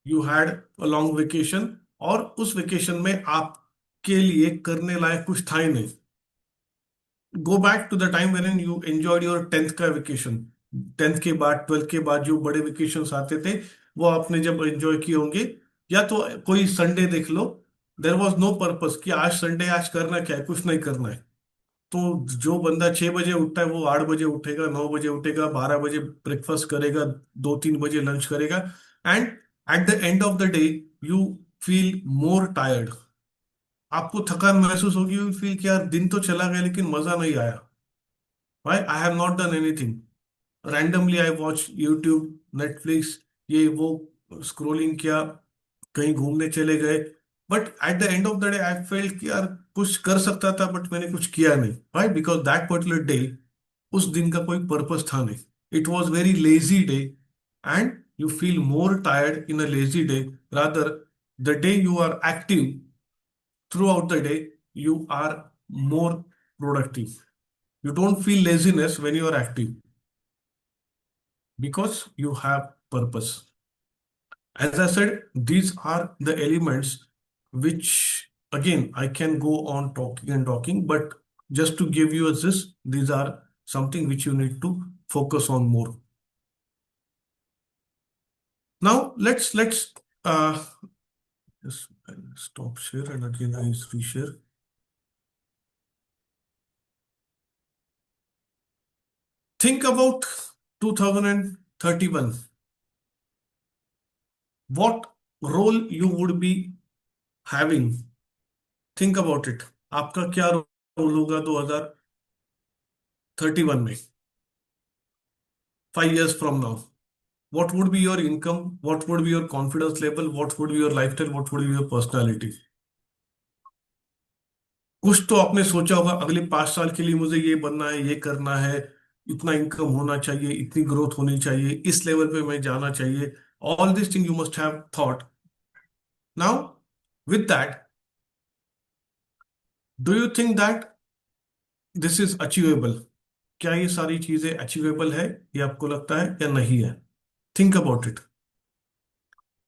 you had a long vacation, और उस वेकेशन में आपके लिए करने लायक कुछ था ही नहीं. Go back to the time when you enjoyed your 10th का वेकेशन. 10th के बाद, 12th के बाद जो बड़े वेकेशन आते थे, वो आपने जब एंजॉय किए होंगे. या तो कोई संडे देख लो, देर वॉज नो पर्पस कि आज संडे, आज करना क्या है, कुछ नहीं करना है. तो जो बंदा 6 बजे उठता है वो 8 बजे उठेगा, 9 बजे उठेगा, 12 बजे ब्रेकफास्ट करेगा, 2-3 बजे लंच करेगा, and eight the end of the day you feel more tired. आपको थकान महसूस होगी, यू फील कि यार दिन तो चला गया लेकिन मजा नहीं आया. भाई, I have not done anything. Randomly I watch YouTube, Netflix, ये वो, स्क्रोलिंग किया, कहीं घूमने चले गए, but at the end of the day I felt कि यार कुछ कर सकता था बट मैंने कुछ किया नहीं. भाई, बिकॉज दैट पर्टिकुलर डे, उस दिन का कोई पर्पस था नहीं. It was very lazy day, and you feel more tired in a lazy day rather. The day you are active throughout the day, you are more productive. You don't feel laziness when you are active because you have purpose. As I said, these are the elements which, again, I can go on talking and talking, but just to give you a gist, these are something which you need to focus on more. Now let's just stop share and again I reshare. Think about 2031. What role you would be having? Think about it. आपका क्या role होगा 2031 में, 5 years from now? What would be your income? What would be your confidence level? What would be your lifestyle? What would be your personality? कुछ तो आपने सोचा होगा, अगले 5 साल के लिए मुझे ये बनना है, ये करना है, इतना इनकम होना चाहिए, इतनी ग्रोथ होनी चाहिए, इस लेवल पे मैं जाना चाहिए. All these things you must have thought. Now, with that, do you think that this is achievable? क्या ये सारी चीजें अचीवेबल है, ये आपको लगता है या नहीं है? Think about it.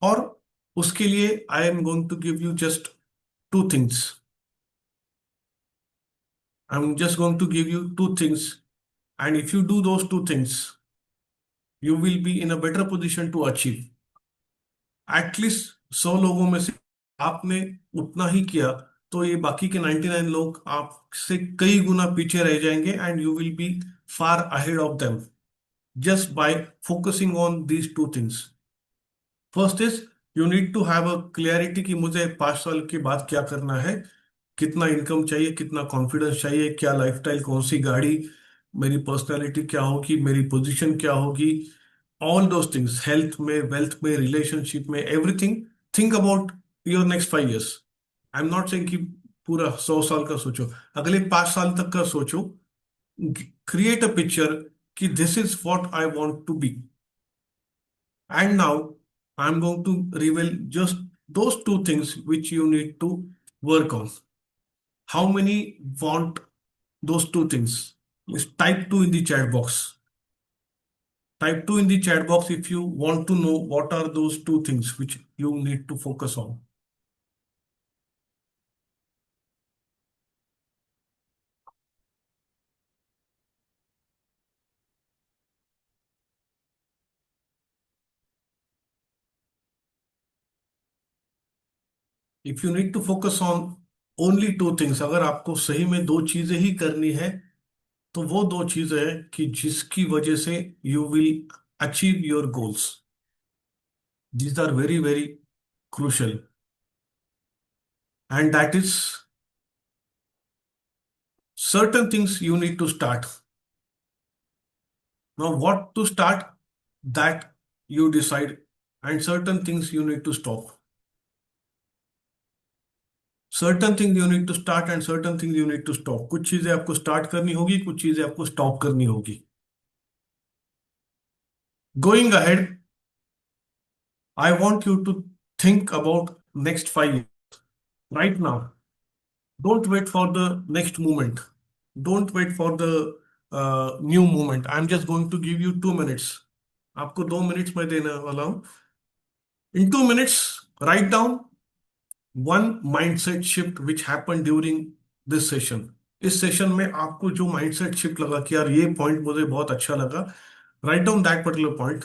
और उसके लिए I am going to give you just 2 things. I am just going to give you 2 things, and if you do those 2 things, you will be in a better position to achieve. At least 100 लोगों में से आपने उतना ही किया तो ये बाकी के 99 लोग आपसे कई गुना पीछे रह जाएंगे, and you will B far ahead of them just by focusing on these 2 things. First is you need to have a clarity कि मुझे 5 साल के बाद क्या करना है, कितना इनकम चाहिए, कितना कॉन्फिडेंस चाहिए, क्या लाइफस्टाइल, कौन सी गाड़ी, मेरी पर्सनालिटी क्या होगी, मेरी पोजीशन क्या होगी. ऑल दोज थिंग्स, हेल्थ में, वेल्थ में, रिलेशनशिप में, everything. Think about your next 5 years. I am not saying कि पूरा 100 साल का सोचो, अगले 5 साल तक का सोचो, क्रिएट अ पिक्चर कि this is what I want to be, and now I am going to reveal just those two things which you need to work on. How many want those two things? Is type 2 in the chat box. Type 2 in the chat box if you want to know what are those two things which you need to focus on. If you need to focus on only two things, अगर आपको सही में दो चीजें ही करनी है, तो वो दो चीजें हैं कि जिसकी वजह से you will achieve your goals. These are very, very crucial. And that is certain things you need to start. Now, what to start, that you decide, and certain things you need to stop. Certain things you need to start and certain things you need to stop. कुछ चीजें आपको start करनी होगी, कुछ चीजें आपको stop करनी होगी. Going ahead, I want you to think about next 5 years right now. Don't wait for the next moment. Don't wait for the new moment. I'm just going to give you 2 minutes. आपको 2 minutes में देने वाला हूं. In 2 minutes, write down one mindset shift which happened during this session. इस session में आपको जो mindset shift लगा कि यार ये पॉइंट मुझे बहुत अच्छा लगा, write down that particular point,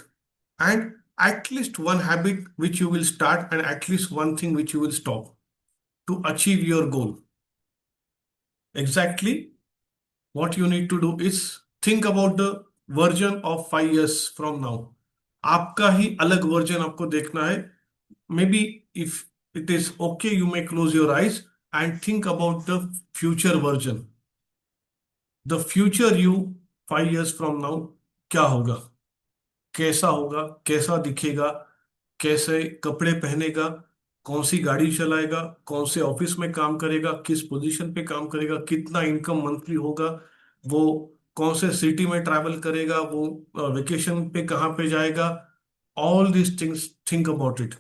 and at least one habit which you will start and at least one thing which you will stop to achieve your goal. Exactly what you need to do is think about the version of 5 years from now. आपका ही अलग version आपको देखना है. Maybe if it is okay, you may close your eyes and think about the future version. The future you 5 years from now क्या होगा, कैसा होगा, कैसा दिखेगा, कैसे कपड़े पहनेगा, कौन सी गाड़ी चलाएगा, कौन से ऑफिस में काम करेगा, किस पोजीशन पे काम करेगा, कितना इनकम मंथली होगा, वो कौन से सिटी में ट्रैवल करेगा, वो वेकेशन पे कहाँ पे जाएगा. All this things think about it.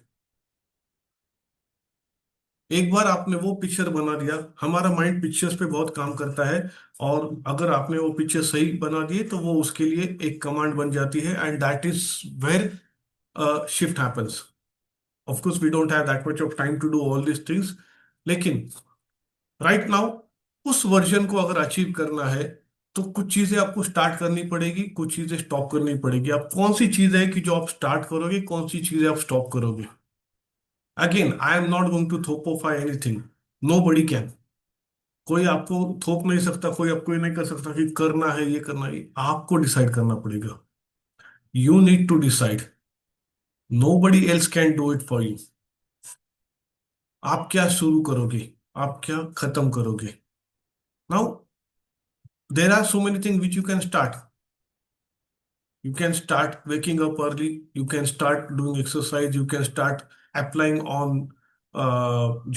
एक बार आपने वो पिक्चर बना दिया, हमारा माइंड पिक्चर्स पे बहुत काम करता है, और अगर आपने वो पिक्चर सही बना दिए तो वो उसके लिए एक कमांड बन जाती है, and that is where shift happens. Of course we don't have that much of time to do all this things, लेकिन राइट नाउ उस वर्जन को अगर अचीव करना है तो कुछ चीजें आपको स्टार्ट करनी पड़ेगी, कुछ चीजें स्टॉप करनी पड़ेगी. आप कौन सी चीज है कि जो आप स्टार्ट करोगे, कौन सी चीजें आप स्टॉप करोगे. Again I am not going to थोपोफाई एनीथिंग. Nobody can. कोई आपको थोप नहीं सकता, कोई आपको ये नहीं कर सकता कि करना है, ये करना है. आपको डिसाइड करना पड़ेगा. You need to decide. Nobody else can do it for you. आप क्या शुरू करोगे, आप क्या खत्म करोगे. Now there are so many thing which you can start. You can start waking up early. You can start doing exercise. You can start applying on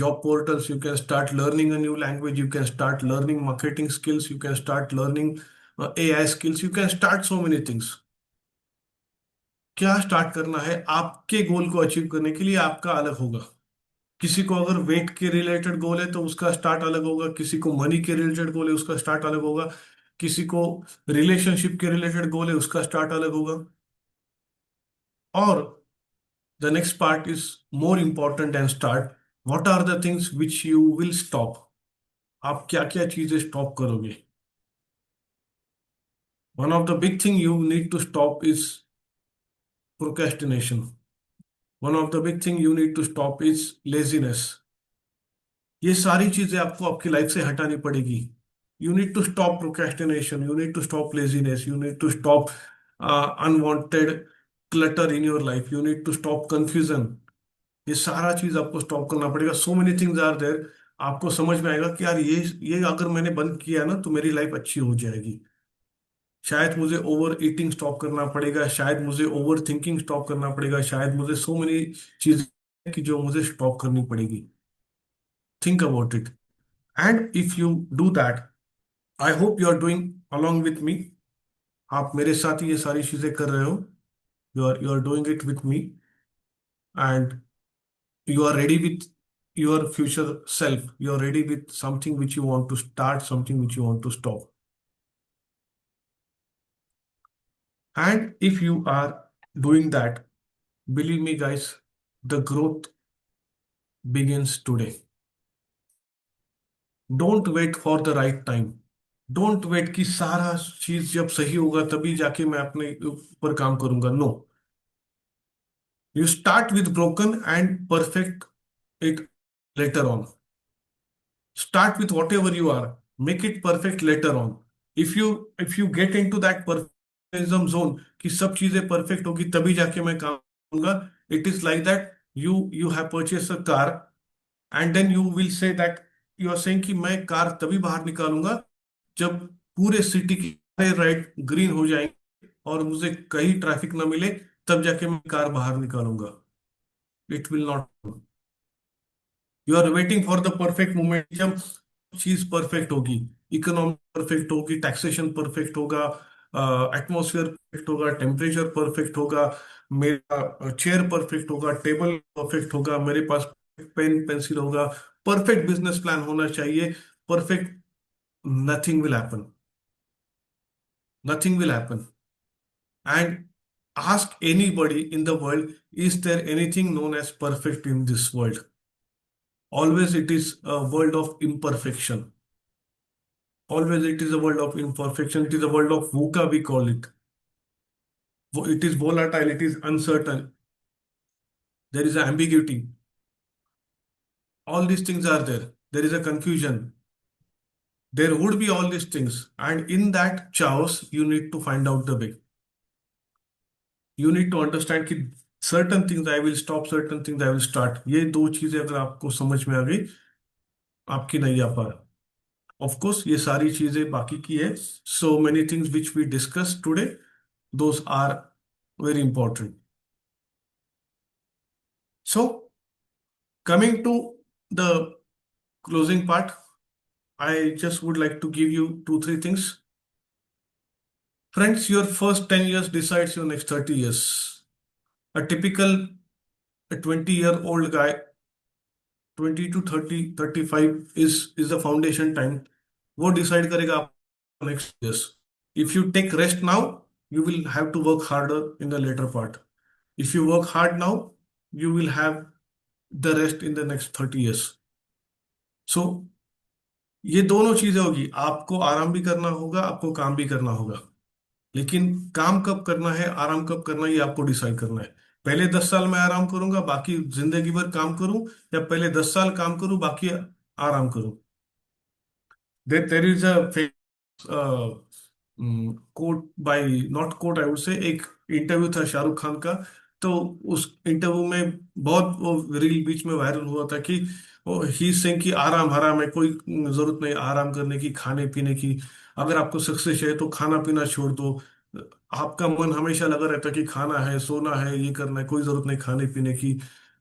job portals. You can start learning a new language. You can start learning marketing skills. You can start learning AI skills. You can start so many things. क्या start करना है आपके गोल को achieve करने के लिए आपका अलग होगा. किसी को अगर वेट के रिलेटेड गोल है तो उसका स्टार्ट अलग होगा, किसी को मनी के रिलेटेड गोल है उसका स्टार्ट अलग होगा, किसी को रिलेशनशिप के रिलेटेड गोल है उसका स्टार्ट अलग होगा. और the next part is more important than start. What are the things which you will stop? आप क्या क्या चीजें स्टॉप करोगे. One of the big thing you need to stop is procrastination. One of the big thing you need to stop is laziness. ये सारी चीजें आपको आपकी लाइफ से हटानी पड़ेगी. You need to stop procrastination. You need to stop laziness. You need to stop unwanted clutter in your life. You need to stop confusion. ये सारा चीज आपको स्टॉप करना पड़ेगा. So many things are there. आपको समझ में आएगा कि यार ये अगर मैंने बंद किया ना तो मेरी लाइफ अच्छी हो जाएगी. शायद मुझे ओवर ईटिंग स्टॉप करना पड़ेगा, शायद मुझे ओवर थिंकिंग स्टॉप करना पड़ेगा, शायद मुझे सो मेनी चीजें कि जो मुझे स्टॉप करनी पड़ेगी. Think about it. And if you do that, I hope you are doing along with me. आप मेरे साथ ही ये सारी चीजें कर रहे हो. You are doing it with me, and you are ready with your future self. You are ready with something which you want to start, something which you want to stop. And if you are doing that, believe me guys, the growth begins today. Don't wait for the right time. Don't wait कि सारा चीज जब सही होगा तभी जाके मैं अपने ऊपर काम करूंगा. No, you start with broken and perfect it later on. Start with whatever you are, make it perfect later on. If you get into that perfectionism zone कि सब चीजें perfect होगी तभी जाके मैं काम करूंगा, it is like that you have purchased a car, and then you will say that you are saying कि मैं कार तभी बाहर निकालूंगा जब पूरे सिटी की लाइट ग्रीन हो जाएंगे और मुझे कहीं ट्रैफिक ना मिले, तब जाके मैं कार बाहर निकालूंगा. It will not. You are waiting for the perfect moment जब चीज परफेक्ट होगी, इकोनॉमी परफेक्ट होगी, टैक्सेशन परफेक्ट होगा, एटमॉस्फेयर परफेक्ट होगा, टेम्परेचर परफेक्ट होगा, मेरा चेयर परफेक्ट होगा, टेबल परफेक्ट होगा, मेरे पास पेन पेंसिल होगा, परफेक्ट बिजनेस प्लान होना चाहिए. Perfect. Nothing will happen. Nothing will happen. And ask anybody in the world, is there anything known as perfect in this world? Always it is a world of imperfection. Always it is a world of imperfection. It is a world of VUCA, we call it. It is volatile, it is uncertain. There is ambiguity. All these things are there. There is a confusion. There would be all these things. And in that chaos, you need to find out the way. You need to understand कि certain things I will stop, certain things I will start. ये दो चीजें अगर आपको समझ में आ गई, आपकी नैया पार. Of course, ये सारी चीजें बाकी की है. So many things which we discussed today, those are very important. So, coming to the closing part, I just would like to give you two, three things. Friends, your first 10 years decides your next 30 years. A typical 20-year-old guy, 20 to 30, 35 is the foundation time. वो decide करेगा आप next years. If you take rest now, you will have to work harder in the later part. If you work hard now, you will have the rest in the next 30 years. So ये दोनों चीजें होगी. आपको आराम भी करना होगा, आपको काम भी करना होगा. लेकिन काम कब करना है, आराम कब करना है, ये आपको डिसाइड करना है. पहले 10 साल मैं आराम करूंगा, बाकी जिंदगी भर काम करूं, या पहले 10 साल काम करूं, बाकी आराम करूं. There is a quote by, not quote, I would say, एक इंटरव्यू था शाहरुख खान का. तो उस इंटरव्यू में बहुत वो रील बीच में वायरल हुआ था कि ही सिंह की आराम हराम है, कोई जरूरत नहीं आराम करने की, खाने पीने की. अगर आपको सक्सेस है तो खाना पीना छोड़ दो. आपका मन हमेशा लगा रहता है कि खाना है, सोना है, ये करना है, कोई जरूरत नहीं खाने पीने की.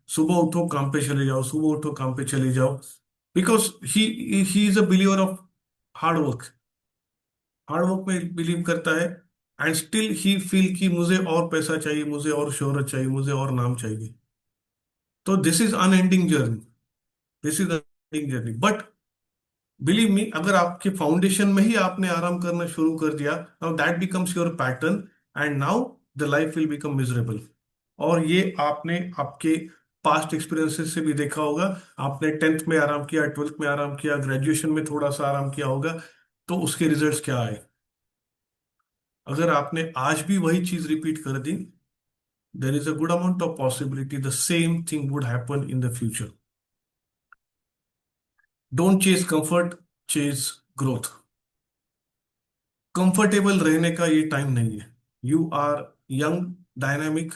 सुबह उठो काम पे चले जाओ, सुबह उठो काम पे चले जाओ. Because he is a believer of hard work. Hard work में बिलीव करता है. एंड स्टिल ही फील कि मुझे और पैसा चाहिए, मुझे और शोहरत चाहिए, मुझे और नाम चाहिए. तो this is unending journey. This is unending journey. But believe मी, अगर आपके फाउंडेशन में ही आपने आराम करना शुरू कर दिया, now that becomes your pattern, and now the life will become miserable. और ये आपने आपके पास्ट एक्सपीरियंसेस से भी देखा होगा. आपने 10th में आराम किया, 12th में आराम किया, ग्रेजुएशन में थोड़ा सा आराम किया होगा, तो उसके रिजल्ट्स क्या आए. अगर आपने आज भी वही चीज रिपीट कर दी, there is a good amount of possibility the same thing would happen in the future. Don't chase comfort, chase growth. Comfortable रहने का ये टाइम नहीं है. You are young, dynamic,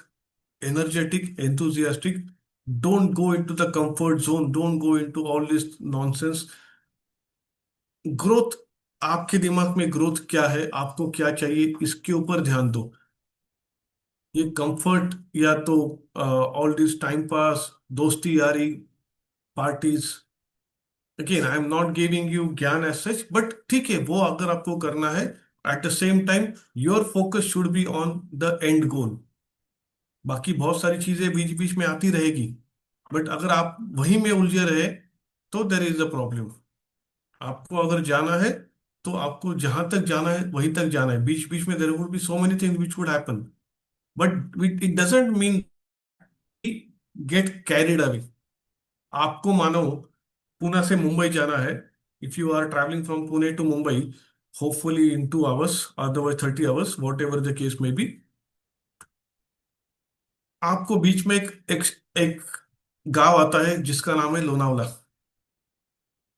energetic, enthusiastic. Don't go into the comfort zone. Don't go into all this nonsense. Growth, आपके दिमाग में growth क्या है, आपको क्या चाहिए, इसके ऊपर ध्यान दो. ये कंफर्ट या तो ऑल दिस टाइम पास, दोस्ती यारी, parties, again I am not giving you ज्ञान एज सच, बट ठीक है, वो अगर आपको करना है, at the same time your focus should be on the end goal. बाकी बहुत सारी चीजें बीच बीच में आती रहेगी, बट अगर आप वहीं में उलझे रहे तो देर इज अ प्रॉब्लम। आपको अगर जाना है तो आपको जहां तक जाना है वहीं तक जाना है। बीच बीच में there would be so many things which would happen, but it doesn't mean get carried away. आपको मानो पुणे से मुंबई जाना है, if you are travelling from Pune to Mumbai, hopefully in 2 hours, otherwise 30 hours, whatever the case में be, आपको बीच में एक गांव आता है जिसका नाम है लोनावला।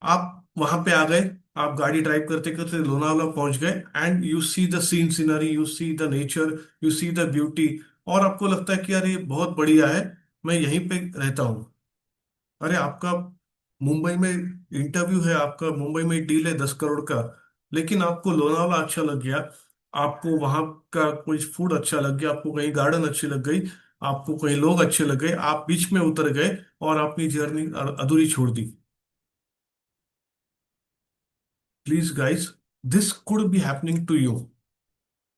आप वहां पे आ गए, आप गाड़ी ड्राइव करते करते लोनावला पहुंच गए, and you see the scenery, you see the nature, you see the beauty, और आपको लगता है कि यार ये बहुत बढ़िया है, मैं यहीं पे रहता हूँ। अरे आपका मुंबई में इंटरव्यू है, आपका मुंबई में डील है 10 करोड़ का, लेकिन आपको लोनावला अच्छा लग गया, आपको वहां का कोई फूड अच्छा लग गया, आपको कहीं गार्डन अच्छी लग गई, आपको कहीं लोग अच्छे लग गए, आप बीच में उतर गए और अपनी जर्नी अधूरी छोड़ दी। Please, guys, this could be happening to you.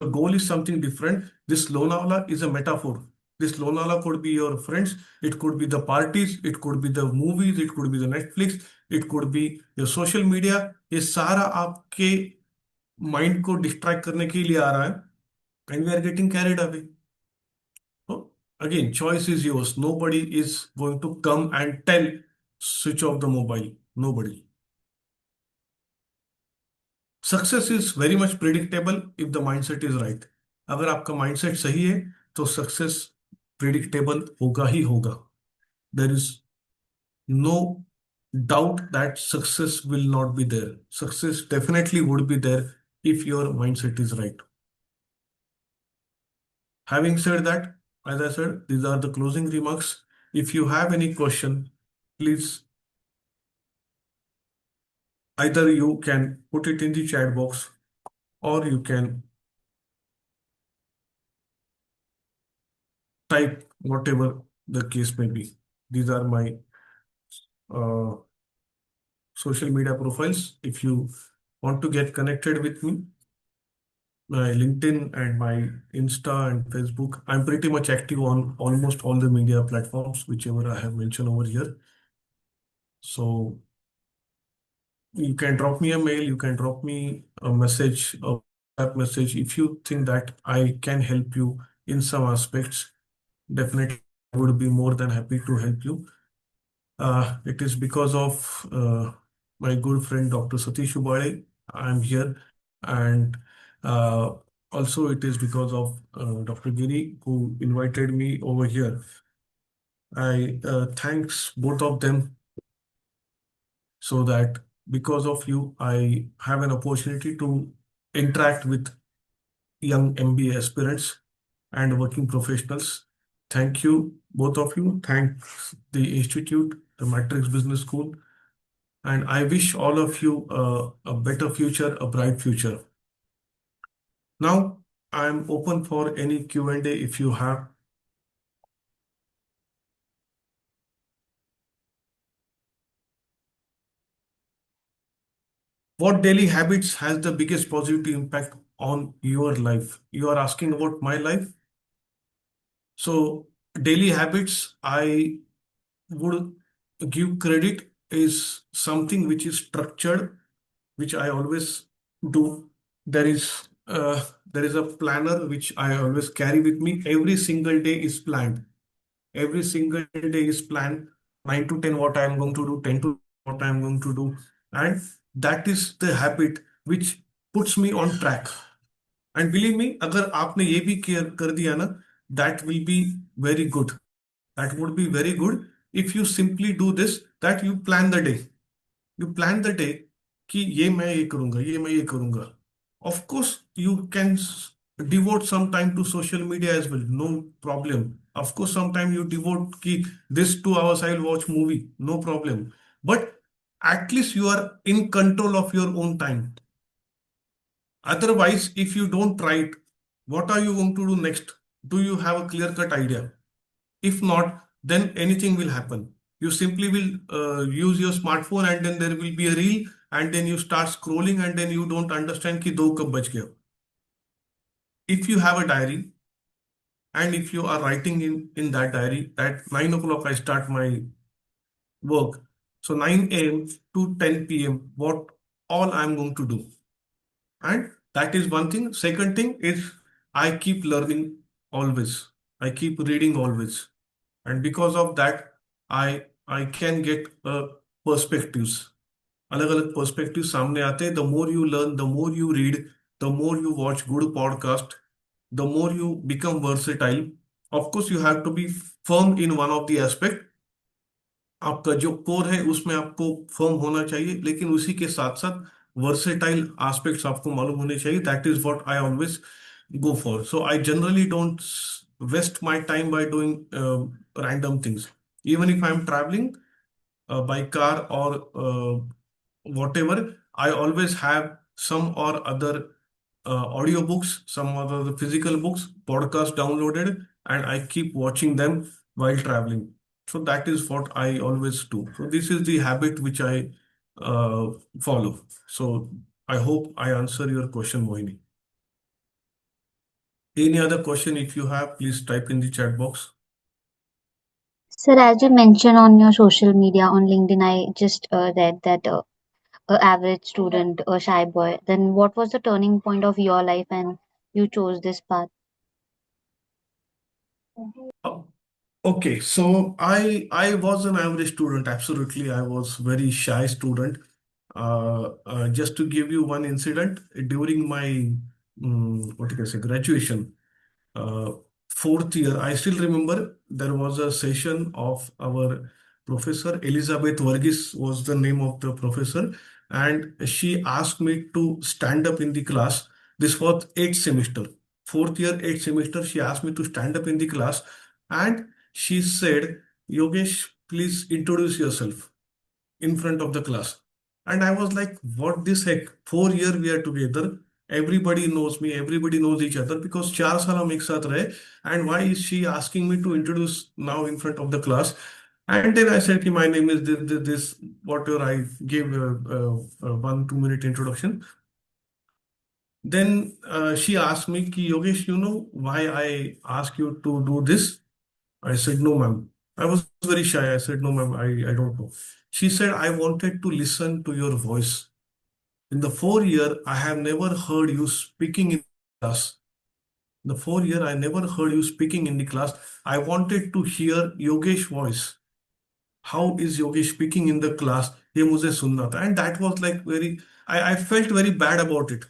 The goal is something different. This Lonavala is a metaphor. This Lonavala could be your friends, it could be the parties, it could be the movies, it could be the Netflix, it could be your social media. ये सारा आपके mind को distract करने के लिए आ रहा है, and we are getting carried away. So again, choice is yours. Nobody is going to come and tell switch off the mobile. Nobody. Success is very much predictable if the mindset is right. अगर आपका mindset सही है तो success predictable होगा ही होगा। There is no doubt that success will not be there. Success definitely would be there if your mindset is right. Having said that, as I said, these are the closing remarks. If you have any question, please either you can put it in the chat box or you can type whatever the case may be. These are my uh, social media profiles. If you want to get connected with me, my LinkedIn and my Insta and Facebook, I'm pretty much active on almost all the media platforms, whichever I have mentioned over here. So you can drop me a mail, you can drop me a message, a WhatsApp message. If you think that I can help you in some aspects, definitely I would be more than happy to help you. It is because of my good friend Dr. Satish Ubade I'm here, and uh, also it is because of Dr. Giri who invited me over here. I thanks both of them, so that because of you I have an opportunity to interact with young MBA aspirants and working professionals. Thank you, both of you. Thanks the institute, the Matrix Business School, and I wish all of you a better future, a bright future. Now, I'm open for any Q&A if you have. What daily habits has the biggest positive impact on your life? You are asking about my life. So, daily habits, I would give credit is something which is structured, which I always do. There is there is a planner which I always carry with me. Every single day is planned. Every single day is planned. 9 to 10 what I am going to do, 10 to what I am going to do, and that is the habit which puts me on track. And believe me, अगर आपने ये भी कर दिया ना, that will be very good. That would be very good if you simply do this, that you plan the day. You plan the day कि ये करूंगा, ये मैं ये करूंगा. Of course, you can devote some time to social media as well. No problem. Of course, sometime you devote कि this 2 hours I will watch movie. No problem. But at least you are in control of your own time. Otherwise, if you don't try it, what are you going to do next? Do you have a clear-cut idea? If not, then anything will happen. You simply will use your smartphone and then there will be a reel and then you start scrolling and then you don't understand कि 2 कब बज गया. If you have a diary and if you are writing in that diary, at 9 o'clock I start my work. So 9 a.m. to 10 p.m. what all I'm going to do. And that is one thing. Second thing is I keep learning always. I keep reading always. And because of that, I can get perspectives. अलग अलग perspective सामने आते हैं. The more you learn, the more you read, the more you watch good podcast, the more you become versatile. Of course you have to be firm in one of the aspect. आपका जो core है उसमें आपको firm होना चाहिए, लेकिन उसी के साथ साथ वर्सेटाइल एस्पेक्ट्स आपको मालूम होने चाहिए. That is what I always go for. So I generally don't waste my time by doing random things. Even if I'm traveling by car or whatever, I always have some or other audiobooks, some other physical books, podcasts downloaded, and I keep watching them while traveling. So that is what I always do. So this is the habit which I follow. So I hope I answer your question, Mohini. Any other question if you have, please type in the chat box. Sir, as you mentioned on your social media on LinkedIn, I just read that a average student, a shy boy. Then what was the turning point of your life and you chose this path? Uh, Okay, so I was an average student. Absolutely, I was very shy student. Just to give you one incident, during my what you can say graduation, uh, fourth year, I still remember there was a session of our professor. Elizabeth Varghese was the name of the professor, and she asked me to stand up in the class. This was eighth semester, fourth year, eighth semester. She asked me to stand up in the class, and she said, "Yogesh, please introduce yourself in front of the class." And I was like, what this heck? 4 year we are together. Everybody knows me. Everybody knows each other because 4 साल हम एक साथ रहे. And why is she asking me to introduce now in front of the class? And then I said, "Ki, my name is this, whatever I gave 1 2 minute introduction." Then she asked me, "Ki, Yogesh, you know why I asked you to do this?" I said, "No, ma'am." I was very shy. I said, "No, ma'am, I don't know." She said, "I wanted to listen to your voice. In the 4 year, I have never heard you speaking in class. The 4 year, I never heard you speaking in the class. I wanted to hear Yogesh voice. How is Yogesh speaking in the class? ये मुझे सुनना था." And that was like very, I felt very bad about it.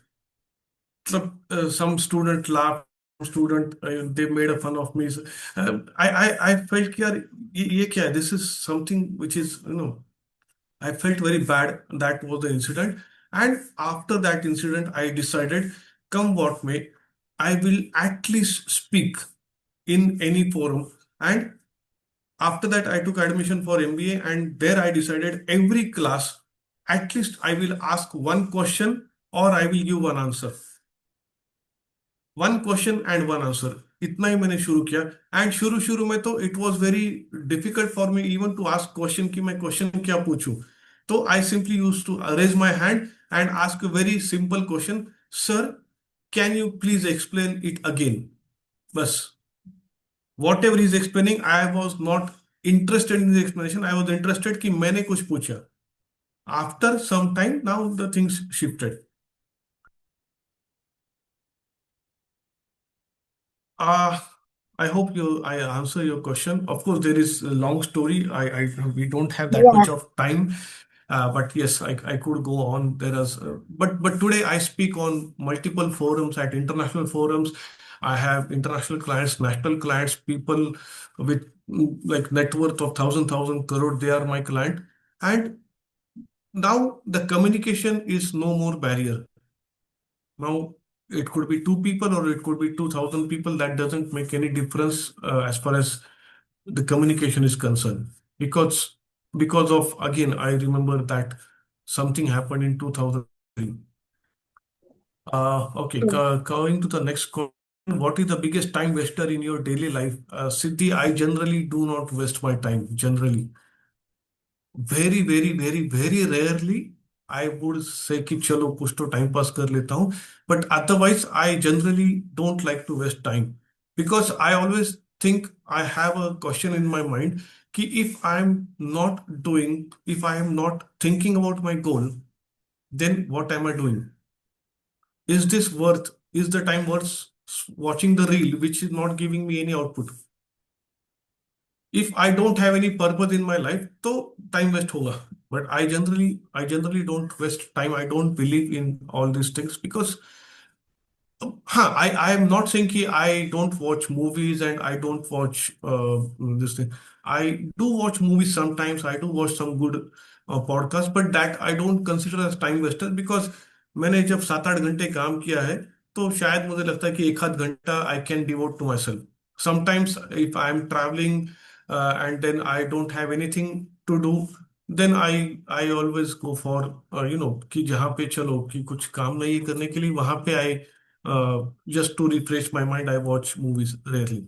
Some student laughed, student they made a fun of me. I felt कि यार ये क्या है? This is something which is, I felt very bad. That was the incident. And after that incident, I decided, come what may, I will at least speak in any forum. And after that, I took admission for MBA, and there I decided every class, at least I will ask one question or I will give one answer. One question and one answer. इतना ही मैंने शुरू किया. And शुरू शुरू में तो it was very difficult for me even to ask question कि मैं क्वेश्चन क्या पूछूं. तो I simply use to raise my hand and ask a very simple question, sir can you please explain it again. बस whatever is explaining, I was not interested in the explanation. I was interested कि मैंने कुछ पूछा. After some time now the things shifted. Uh, I hope I answer your question. Of course, there is a long story. We don't have that Yeah. much of time. But yes, I could go on. But today I speak on multiple forums at international forums. I have international clients, national clients, people with like net worth of thousand crore. They are my client, and now the communication is no more barrier. Now, it could be two people or it could be 2,000 people. That doesn't make any difference as far as the communication is concerned. Because of, again, I remember that something happened in 2003. Okay, going to the next question. What is the biggest time waster in your daily life? Siddhi, I generally do not waste my time, generally. Very very very very rarely I would से कि चलो कुछ तो time pass कर लेता हूँ, but otherwise I generally don't like to waste time, because I always think, I have a question in my mind कि if I am not doing, if I am not thinking about my goal, then what am I doing? Is this worth, is the time worth watching the reel which is not giving me any output? If I don't have any purpose in my life, तो time waste होगा. But I generally don't waste time. I don't believe in all these things because हाँ, I am not saying कि I don't watch movies and I don't watch this thing. I do watch movies sometimes. I do watch some good podcasts, but that I don't consider as time waster because मैंने जब 7-8 घंटे काम किया है तो शायद मुझे लगता है कि एक आध घंटा I can devote to myself. Sometimes if I am traveling and then I don't have anything to do, then I always go for कि जहाँ पे चलो कि कुछ काम नहीं है करने के लिए, वहां पे I just to refresh my mind, I watch movies rarely.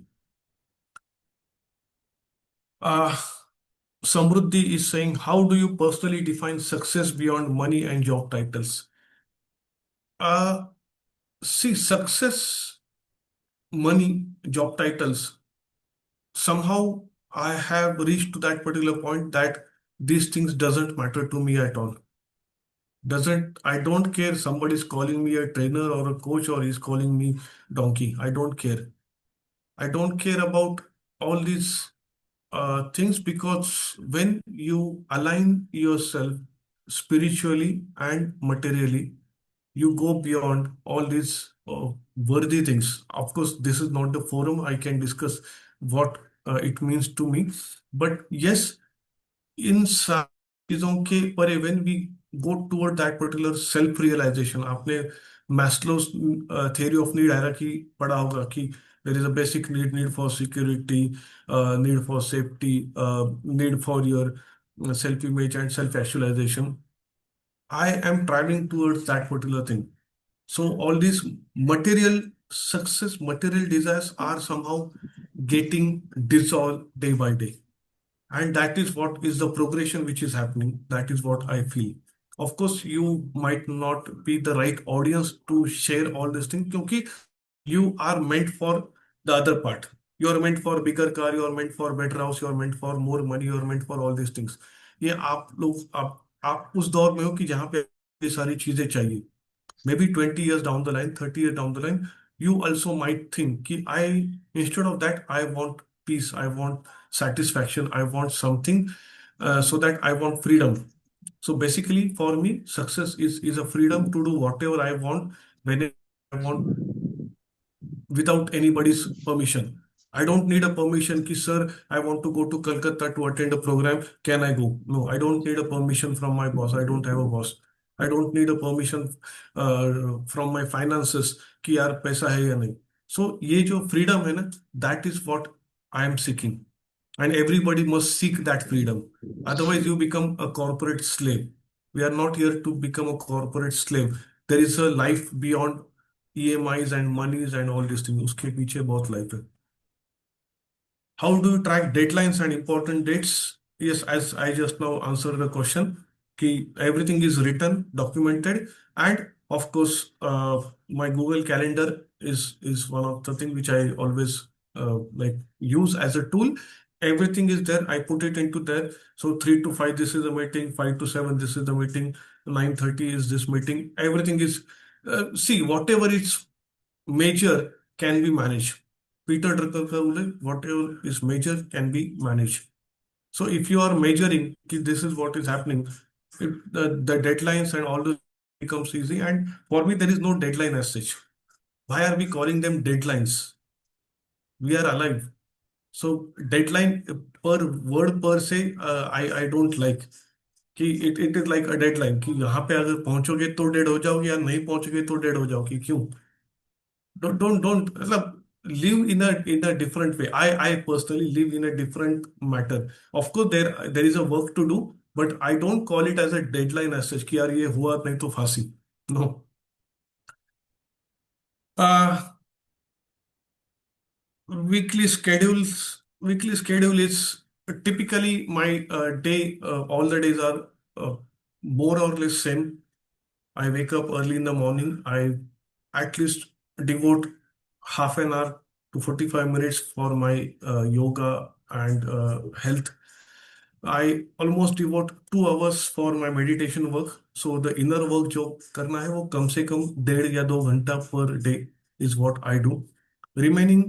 Uh, Samruddhi is saying, how do you personally define success beyond money and job titles? Uh, See, success, money, job titles, somehow I have reached to that particular point that these things doesn't matter to me at all. Doesn't, I don't care somebody's calling me a trainer or a coach or he's calling me donkey. I don't care. I don't care about all these things because when you align yourself spiritually and materially, you go beyond all these worthy things. Of course, this is not the forum I can discuss what it means to me, but yes, इन सारी चीजों के परे when we go toward that particular self realization, आपने Maslow's theory of need hierarchy पढ़ा होगा कि there is a basic need, need for security, need for safety, need for your self image and self actualization. I am driving towards that particular thing. So all these material success, material desires are somehow getting dissolved day by day. And that is what is the progression which is happening. That is what I feel. Of course, you might not be the right audience to share all these things because you are meant for the other part. You are meant for bigger car, you are meant for better house, you are meant for more money, you are meant for all these things. ये आप लोग आप उस दौर में हो कि जहाँ पे ये सारी चीजें चाहिए. Maybe 20 years down the line, 30 years down the line, you also might think कि instead of that, I want peace, I want satisfaction, I want something, so that I want freedom. So basically, for me, success is a freedom to do whatever I want, whenever I want, without anybody's permission. I don't need a permission ki sir, I want to go to Calcutta to attend a program. Can I go? No, I don't need a permission from my boss. I don't have a boss. I don't need a permission from my finances कि यार पैसा है या नहीं. So ये जो freedom है ना, that is what I am seeking. And everybody must seek that freedom. Otherwise, you become a corporate slave. We are not here to become a corporate slave. There is a life beyond EMIs and monies and all these things. उसके पीछे बहुत life है. How do you track deadlines and important dates? Yes, as I just now answered the question, everything is written, documented, and of course, my Google Calendar is one of the things which I always like use as a tool. Everything is there. I put it into there. So 3 to 5, this is the meeting. 5 to 7, this is the meeting. 9:30 is this meeting. Everything is see whatever is major can be managed. Peter Drucker का rule है, whatever is major can be managed. So if you are measuring this is what is happening, the deadlines and all this becomes easy. And for me, there is no deadline as such. Why are we calling them deadlines? We are alive. So deadline per word per se, I don't like. कि it is like a deadline कि यहाँ पे अगर पहुंचोगे तो dead हो जाओगे या नहीं पहुंचोगे तो डेड हो जाओगे. क्यों? Don't मतलब live in a different way. I personally live in a different matter. Of course there is a work to do, but I don't call it as a deadline as such कि यार ये हुआ नहीं तो फांसी. No. uh, Weekly schedule is typically my day, all the days are more or less same. I wake up early in the morning. I at least devote half an hour to 45 minutes for my yoga and health. I almost devote 2 hours for my meditation work. So the inner work जो करना है वो कम से कम 1.5 या 2 घंटा per day is what I do. Remaining,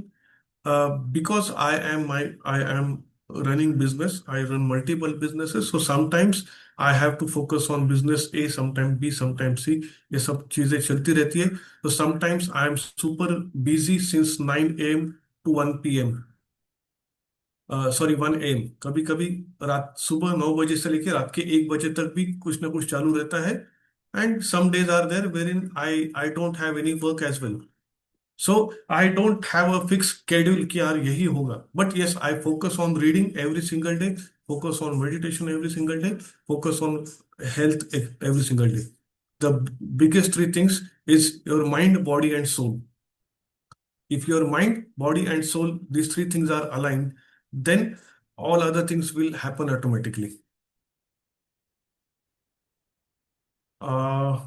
because I am running business. I run multiple businesses. So sometimes I have to focus on business A, sometimes B, sometimes C. ये सब चीजें चलती रहती है. So sometimes I am super busy since 9 a.m. to 1 p.m. Sorry 1 a.m. कभी कभी रात सुबह 9 बजे से लेकर रात के 1 बजे तक भी कुछ ना कुछ चालू रहता है. And some days are there wherein I don't have any work as well. So I don't have a fix schedule कि यार यही होगा. But yes, I focus on reading every single day, focus on meditation every single day, focus on health every single day. The biggest three things is your mind, body and soul. If your mind, body, and soul, these three things are aligned, then all other things will happen automatically. Uh,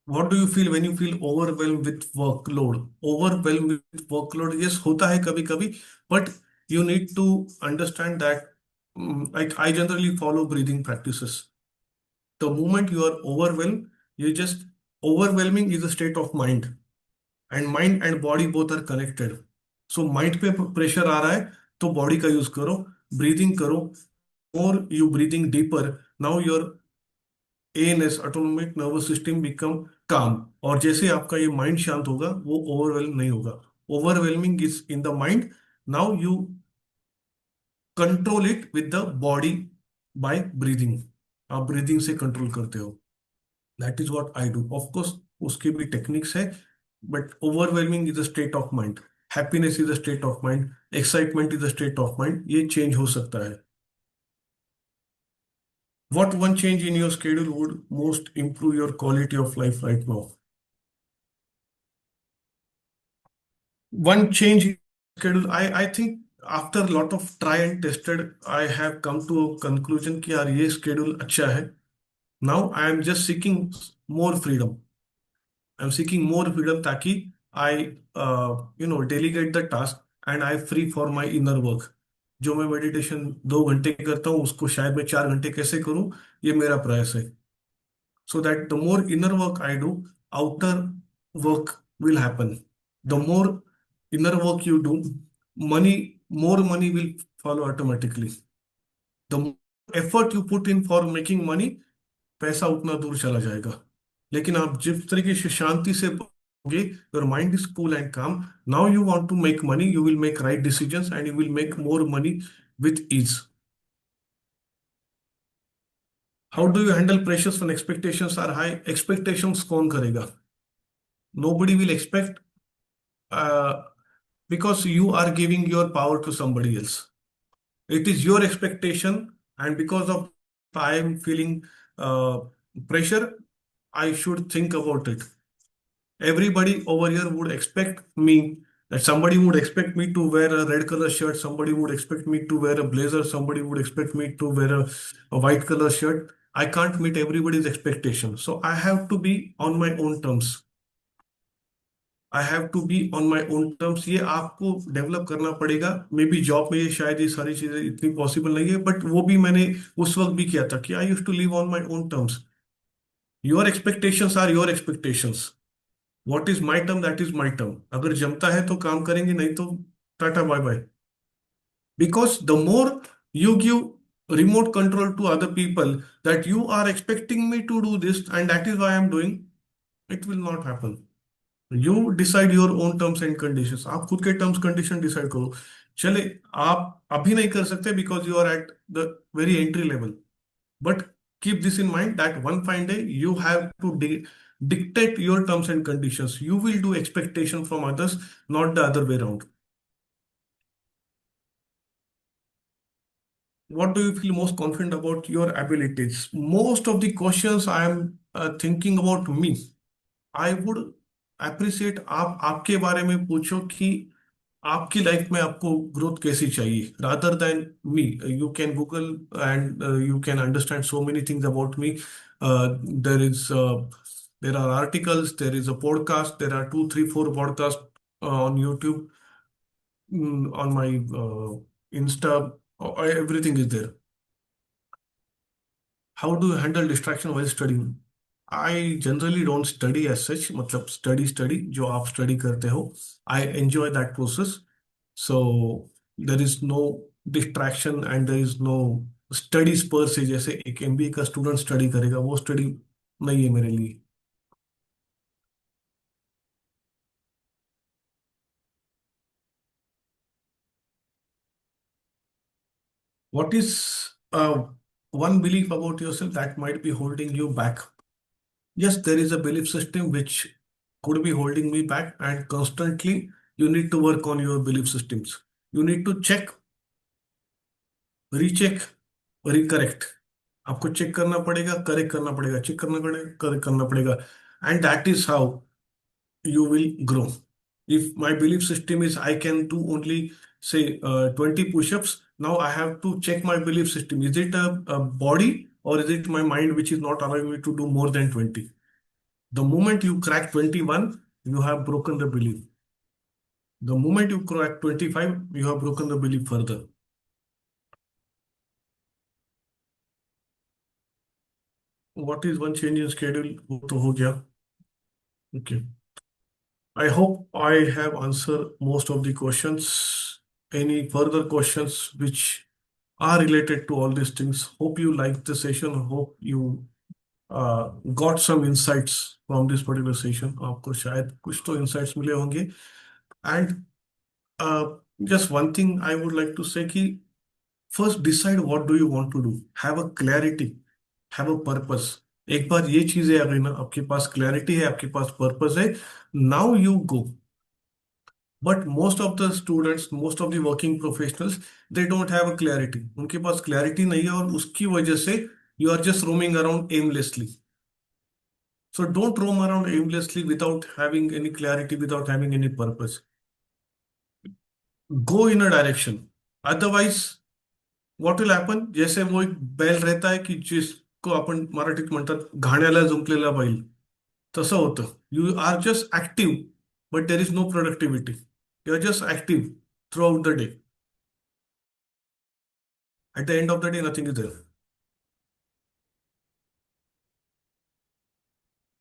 what do you feel when you feel overwhelmed with workload? Overwhelmed with workload, yes, होता है कभी कभी, but you need to understand that, like I generally follow breathing practices. The moment you are overwhelmed, you just overwhelming is a state of mind. And mind and body both are connected. So mind पे pressure आ रहा है तो body का use करो, breathing करो. और you breathing deeper, now your ANS autonomic nervous system become काम. और जैसे आपका ये माइंड शांत होगा वो ओवरवेलम नहीं होगा. Overwhelming is in the mind. Now you control it with the body by breathing. आप ब्रीदिंग से कंट्रोल करते हो. That is what I do. Of course उसके भी टेक्निक्स है, but overwhelming is a state of mind. Happiness is a state of mind. Excitement is a state of mind. ये change हो सकता है. What one change in your schedule would most improve your quality of life right now? One change in schedule, I think after a lot of try and tested, I have come to a conclusion कि यार ये schedule अच्छा है. Now I am just seeking more freedom. I'm seeking more freedom ताकि I delegate the task and I free for my inner work. जो मैं meditation 2 घंटे करता हूँ उसको शायद मैं 4 घंटे कैसे करूँ, ये मेरा प्रयास है. So that the more inner work I do, outer work will happen. The more inner work you do, more money will follow automatically. The more effort you put in for making money, पैसा उतना दूर चला जाएगा. लेकिन आप जिस तरीके से शांति से बोलोगे, your mind is cool and calm, now you want to make money, you will make right decisions and you will make more money with ease. How do you handle pressures when expectations are high? Expectations कौन करेगा? Nobody will expect, because you are giving your power to somebody else. It is your expectation, and because of I am feeling pressure, I should think about it. Everybody over here would expect me, that somebody would expect me to wear a red color shirt, somebody would expect me to wear a blazer, somebody would expect me to wear a white color shirt. I can't meet everybody's expectation, so I have to be on my own terms. I have to be on my own terms. ये आपको develop करना पड़ेगा. May be job में ये शायद ये सारी चीजें इतनी पॉसिबल नहीं है, बट वो भी मैंने उस वक्त भी किया था कि I use to live on my own terms. Your expectations are your expectations. What is my term, that is my term. अगर जमता है तो काम करेंगे, नहीं तो tata bye bye. Because the more you give remote control to other people that you are expecting me to do this and that is why I am doing, it will not happen. You decide your own terms and conditions. आप खुद के terms condition decide करो. चले, आप अभी नहीं कर सकते because you are at the very entry level, but keep this in mind that one fine day you have to dictate your terms and conditions. You will do expectation from others, not the other way around. What do you feel most confident about your abilities? Most of the questions I am thinking about me. I would appreciate आप आपके बारे में पूछो कि आपकी life में आपको growth कैसी चाहिए, rather than me. You can Google and you can understand so many things about me. There is there are articles, there is a podcast, there are 2 3 4 podcasts on YouTube, on my Insta. Everything is there. How do you handle distraction while studying? I generally don't study as such. मतलब study जो आप study करते हो, I enjoy that process. So there is no distraction and there is no studies per se. जैसे एक MBA का student study करेगा, वो स्टडी नहीं है मेरे लिए. What is one belief about yourself that might be holding you back? Yes, there is a belief system which could be holding me back, and constantly you need to work on your belief systems. You need to check, recheck, recorrect. आपको check करना पड़ेगा, correct करना पड़ेगा, check करना पड़ेगा, correct करना पड़ेगा. And that is how you will grow. If my belief system is I can do only say 20 push-ups, now I have to check my belief system. Is it a body or is it my mind which is not allowing me to do more than 20? The moment you crack 21, you have broken the belief. The moment you crack 25, you have broken the belief further. What is one change in schedule? वो तो हो गया. Okay. I hope I have answered most of the questions. Any further questions which are related to all these things? Hope you liked the session. Hope you got some insights from this particular session. आपको शायद कुछ तो insights मिले होंगे. And just one thing I would like to say कि first decide what do you want to do. Have a clarity. Have a purpose. एक बार ये चीजें आ गई ना, आपके पास क्लैरिटी है, आपके पास पर्पस है, now you go. But most of the students, most of the working professionals, they don't have a clarity. उनके पास क्लैरिटी नहीं है और उसकी वजह से you are just roaming around aimlessly. So don't roam around aimlessly without having any clarity, without having any purpose. Go in a direction. Otherwise, what will happen? जैसे वो एक बैल रहता आहे की जिसको आपण मराठीत म्हणतात घाण्याला जुंपलेला बैल, तसं होतं. You are just active but there is no productivity. You are just active throughout the day. At the end of the day, nothing is there.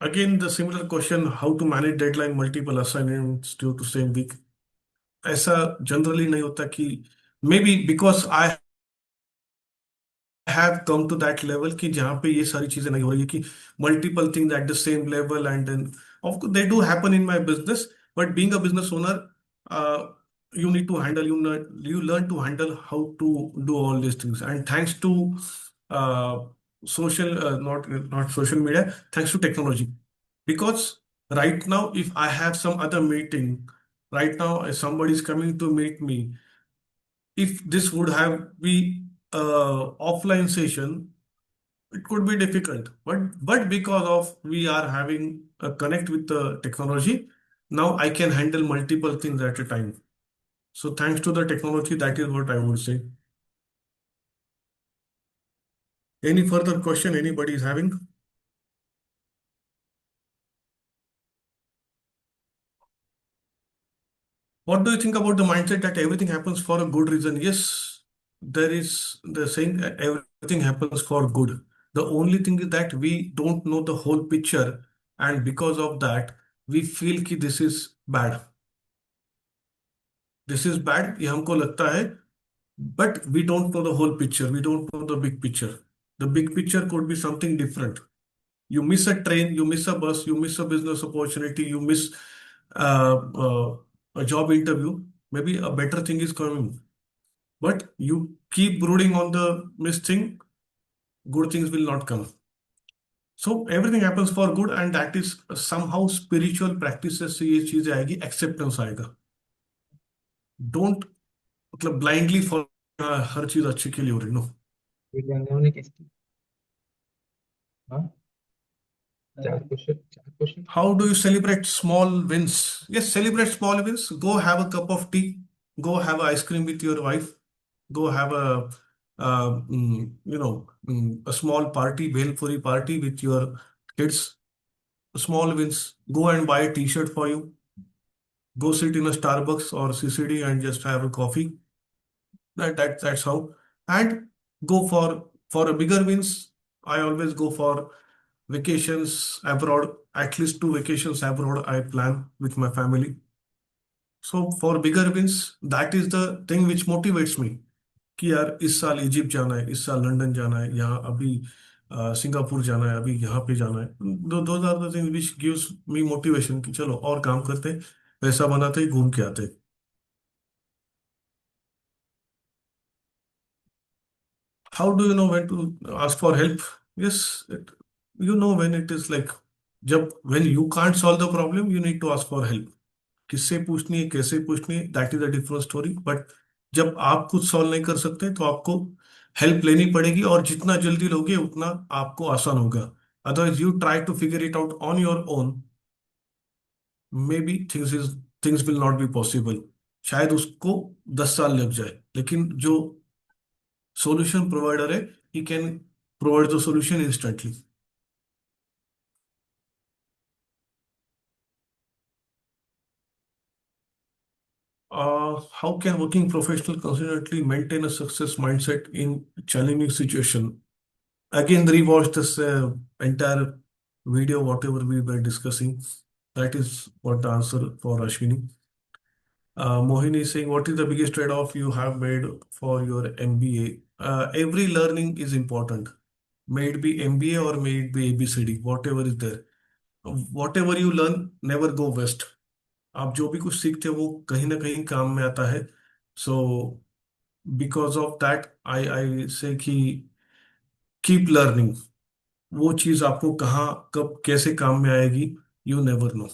Again, the similar question, how to manage deadline, multiple assignments due to same week. ऐसा generally नहीं होता कि maybe because I have come to that level कि जहाँ पे ये सारी चीजें नहीं हो रही है कि multiple things at the same level. And then of course they do happen in my business, but being a business owner, you need to handle, you learn to handle how to do all these things. And thanks to uh, social not social media, thanks to technology. Because right now if I have some other meeting, right now if somebody is coming to meet me, if this would have be offline session, it could be difficult. But because of we are having a connect with the technology, now I can handle multiple things at a time. So thanks to the technology, that is what I would say. Any further question anybody is having? What do you think about the mindset that everything happens for a good reason? Yes, there is the saying that everything happens for good. The only thing is that we don't know the whole picture, and because of that, we feel कि this is bad. This is bad, ये हमको लगता है, but we don't know the whole picture. We don't know the big picture. The big picture could be something different. You miss a train, you miss a bus, you miss a business opportunity, you miss uh, uh, a job interview, maybe a better thing is coming. But you keep brooding on the missed thing, good things will not come. So everything happens for good, and that is somehow spiritual practices से ये चीजें आएगी, acceptance आएगा. Don't मतलब blindly follow हर चीज अच्छे के लिए हो रही. नो. ये जानने वाले किसकी? हाँ, चार question. How do you celebrate small wins? Yes, celebrate small wins. Go have a cup of tea. go have ice cream with your wife, go have a small party, bhelpuri party with your kids. Small wins. Go and buy a t-shirt for you. Go sit in a Starbucks or CCD and just have a coffee. That's how. And go for a bigger wins. I always go for vacations abroad. At least 2 vacations abroad I plan with my family. So for bigger wins, that is the thing which motivates me. कि यार इस साल Egypt जाना है, इस साल London जाना है, यहाँ अभी सिंगापुर जाना है, अभी यहाँ पे जाना है. Those are the things which gives me motivation कि चलो और काम करते, पैसा बनाते, घूम के आते. How do you know when to ask for help? Yes, you know when it is like, जब when you can't solve the problem, you need to ask for help. किससे पूछनी है, कैसे पूछनी है, that is a different story. But जब आप खुद सॉल्व नहीं कर सकते तो आपको हेल्प लेनी पड़ेगी, और जितना जल्दी लोगे उतना आपको आसान होगा. Otherwise you try to figure it out on your own, maybe things will not be possible. शायद उसको 10 साल लग जाए, लेकिन जो सॉल्यूशन प्रोवाइडर है, he can provide the solution instantly. How can working professional consistently maintain a success mindset in challenging situation? Again, rewatch this entire video, whatever we were discussing. That is what the answer for Ashwini. Mohini is saying, what is the biggest trade-off you have made for your MBA? Every learning is important. May it be MBA or may it be ABCD, whatever is there. Whatever you learn, never go west. आप जो भी कुछ सीखते हो वो कहीं ना कहीं काम में आता है. So because of that I I say कि कीप लर्निंग. वो चीज आपको कहाँ कब कैसे काम में आएगी, you never know.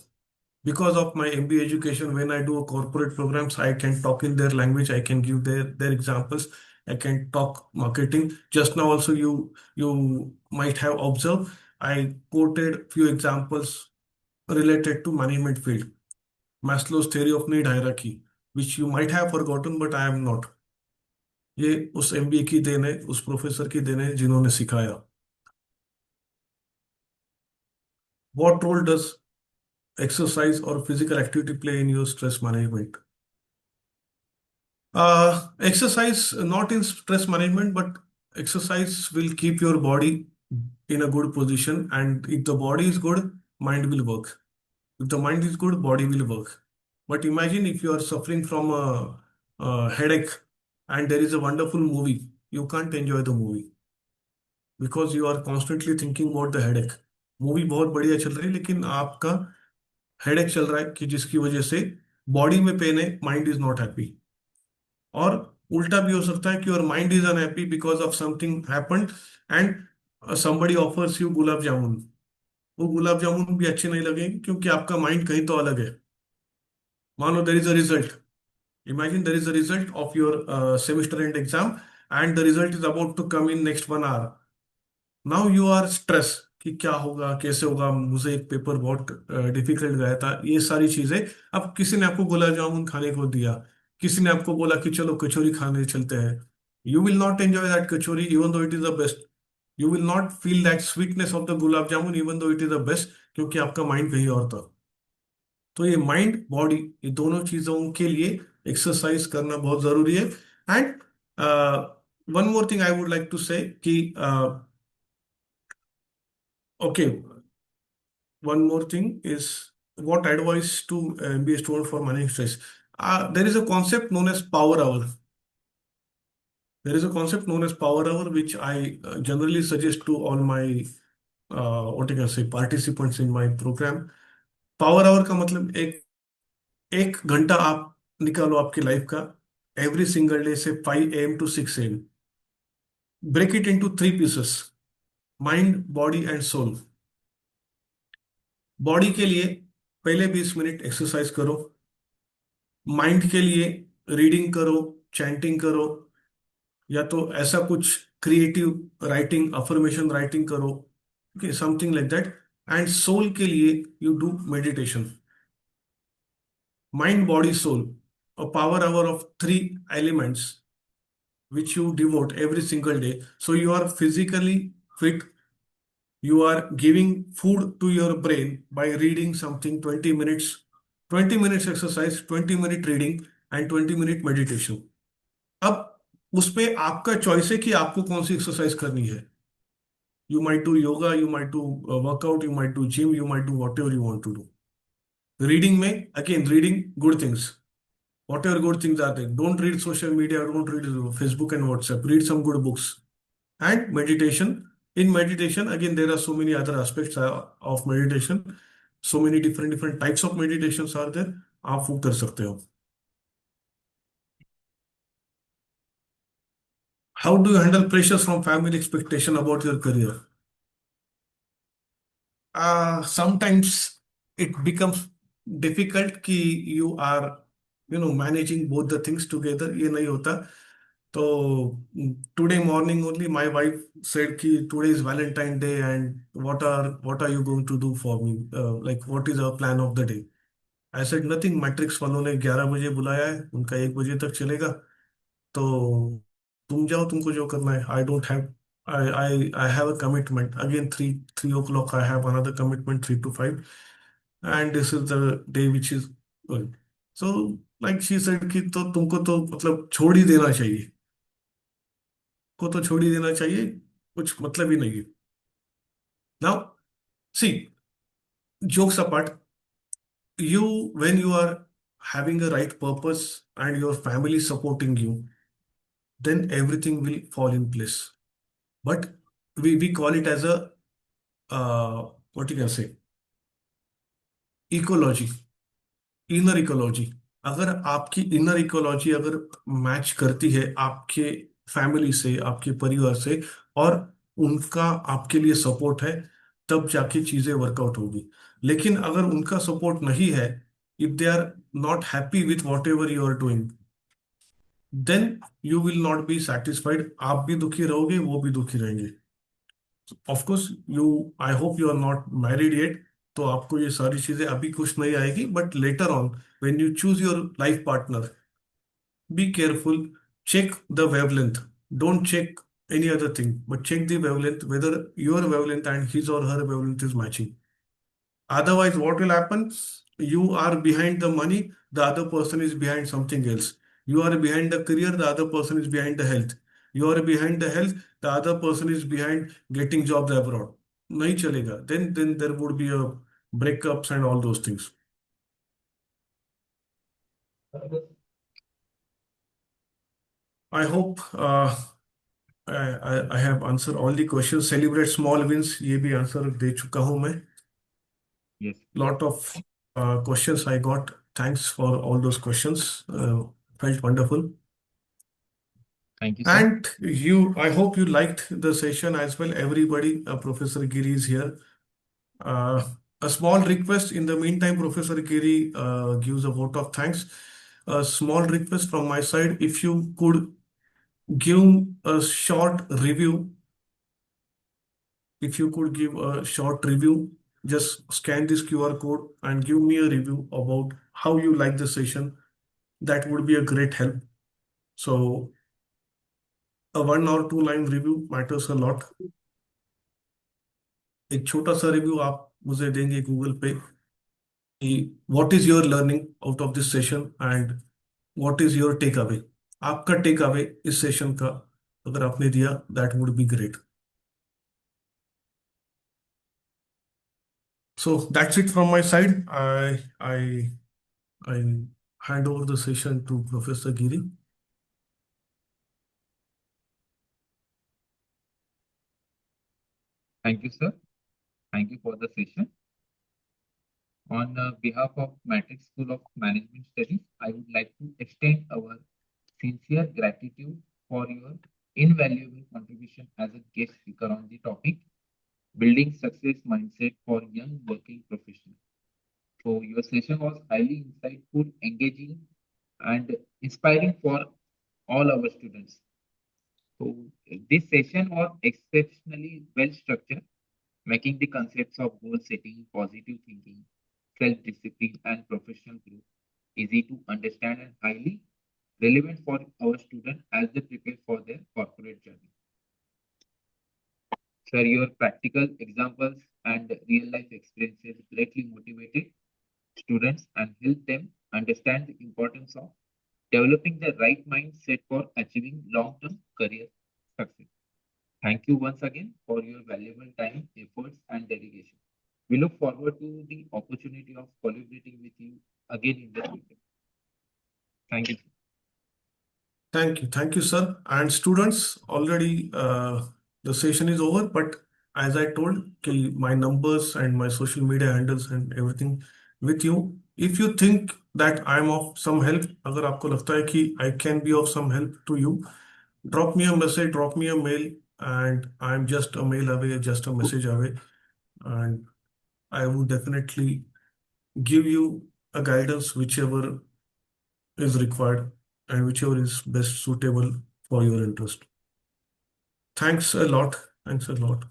Because of my MBA education, when I do a corporate programs, I can talk in their language. I can give their examples. I can talk marketing. Just now also you might have observed, I quoted few examples related to management field. Maslow's theory of need hierarchy, which you might have forgotten, but I am not. ये उस MBA की then है, उस professor की then है जिन्होंने सिखाया. What role does exercise or physical activity play in your stress management? Exercise not in stress management, but exercise will keep your body in a good position, and if the body is good, mind will work. If the mind is good, body will work. But imagine if you are suffering from a headache and there is a wonderful movie, you can't enjoy the movie because you are constantly thinking about the headache. Movie बहुत बढ़िया चल रही है लेकिन आपका headache चल रहा है कि जिसकी वजह से बॉडी में पेन है, माइंड इज नॉट हैप्पी. और उल्टा भी हो सकता है कि your mind is unhappy because of something happened and somebody offers you gulab jamun. वो गुलाब जामुन भी अच्छे नहीं लगेंगे क्योंकि आपका माइंड कहीं तो अलग है. मान लो there is a result. Imagine there is a result of your semester end exam and the result is about to come in next 1 hour. Now you are stressed कि क्या होगा, कैसे होगा, मुझे एक पेपर बहुत डिफिकल्ट गया था, ये सारी चीजें. अब किसी ने आपको गुलाब जामुन खाने को दिया, किसी ने आपको बोला कि चलो कचौरी खाने चलते हैं. You will not enjoy that kachori even though it is the best. You will not feel that sweetness of the gulab jamun even though it is the best, क्योंकि आपका माइंड कहीं और था. तो ये माइंड बॉडी, ये दोनों चीजों के लिए एक्सरसाइज करना बहुत जरूरी है. And one more thing I would like to say कि okay, one more thing is what advice to MBA student for managing stress. There is a concept known as power hour. There is a concept known as power hour, which I generally suggest to all my what you can say participants in my program. Power hour का मतलब एक एक घंटा आप निकालो आपकी life का, every single day से 5 AM to 6 AM. Break it into 3 pieces: mind, body and soul. Body के लिए पहले 20 मिनट एक्सरसाइज करो. माइंड के लिए रीडिंग करो, चैंटिंग करो, या तो ऐसा कुछ क्रिएटिव राइटिंग, अफर्मेशन राइटिंग करो, okay, something like that. And soul के लिए you do meditation. Mind, body, soul, a power hour of 3 elements which you devote every single day. So you are physically fit. You are giving food to your brain by reading something 20 minutes, 20 minutes exercise, 20-minute reading and 20-minute meditation. अब उस पे आपका choice है कि आपको कौन सी exercise करनी है. You might do yoga, you might do workout, you might do gym, you might do whatever you want to do. Reading में, again, reading good things. Whatever good things are there. Don't read social media, don't read Facebook and WhatsApp. Read some good books. And meditation. In meditation, again, there are so many other aspects of meditation. So many different types of meditations are there. आप वो कर सकते हो. How do you handle pressures from family expectation about your career? Sometimes it becomes difficult कि you are managing both the things together. ये नहीं होता. तो today morning only my wife said कि today is Valentine Day and what are you going to do for me? Like what is our plan of the day? I said nothing. Matrix वालों ने 11 बजे बुलाया है, उनका 1 बजे तक चलेगा. तो तुम जाओ, तुमको जो करना है. आई don't have I have a commitment again. 3 o'clock I have another commitment, 3 to 5, and this is the day which is good. So like she said कि तो तुमको तो मतलब छोड़ ही देना चाहिए, को तो छोड़ ही देना चाहिए, कुछ मतलब ही नहीं है. Now see, jokes apart, when you are having a right purpose and your family supporting you, then everything will fall in place. But we call it as a what you can say, ecology, inner ecology. अगर आपकी inner ecology अगर match करती है आपके family से, आपके परिवार से, और उनका आपके लिए सपोर्ट है, तब जाके चीजें वर्कआउट होगी. लेकिन अगर उनका सपोर्ट नहीं है, if they are not happy with whatever you are doing, then you will not be satisfied. आप भी दुखी रहोगे, वो भी दुखी रहेंगे. Of course I hope you are not married yet, तो आपको ये सारी चीजें अभी कुछ नहीं आएगी. But later on when you choose your life partner, be careful. Check the wavelength. Don't check any other thing, but check the wavelength whether your wavelength and his or her wavelength is matching. Otherwise, what will happen? You are behind the money, the other person is behind something else. You are behind the career, the other person is behind the health. You are behind the health, the other person is behind getting jobs abroad. नहीं चलेगा. Then there would be a breakups and all those things. I hope I have answered all the questions. Celebrate small wins. ये भी answer दे चुका हूँ मैं. Yes. Lot of questions I got. Thanks for all those questions. Felt wonderful. Thank you, sir. And I hope you liked the session as well. Everybody, Professor Giri is here. A small request in the meantime, Professor Giri gives a vote of thanks. A small request from my side, if you could give a short review, just scan this QR code and give me a review about how you like the session. That would be a great help. So a 1 or 2 line review matters a lot. एक छोटा सा review आप मुझे देंगे Google पे कि what is your learning out of this session and what is your takeaway. आपका takeaway इस सेशन का अगर आपने दिया, that would be great. So that's it from my side. I hand over the session to Professor Giri. Thank you, sir. Thank you for the session. On behalf of Matrix School of Management Studies, I would like to extend our sincere gratitude for your invaluable contribution as a guest speaker on the topic Building Success Mindset for Young Working Professionals. So your session was highly insightful, engaging, and inspiring for all our students. So this session was exceptionally well structured, making the concepts of goal setting, positive thinking, self-discipline, and professional growth easy to understand, and highly relevant for our students as they prepare for their corporate journey. Sir, your practical examples and real life experiences greatly motivated students and help them understand the importance of developing the right mindset for achieving long term career success. Thank you once again for your valuable time, efforts, and dedication. We look forward to the opportunity of collaborating with you again in the future. Thank you. Thank you, sir. And students, already the session is over, but as I told, my numbers and my social media handles and everything with you. If you think that I'm of some help, अगर आपको लगता है कि I can be of some help to you, drop me a message, drop me a mail, and I'm just a mail away, just a message away, and I would definitely give you a guidance whichever is required and whichever is best suitable for your interest. Thanks a lot. Thanks a lot.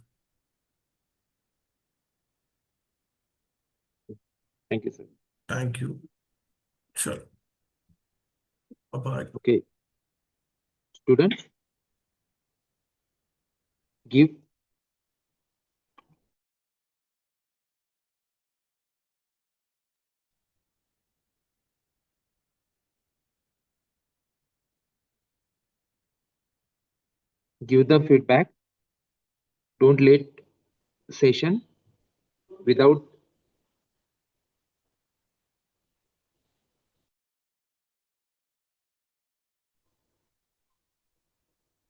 Thank you, sir. Thank you. Sure. Bye-bye. Okay, students, give the feedback. Don't let session without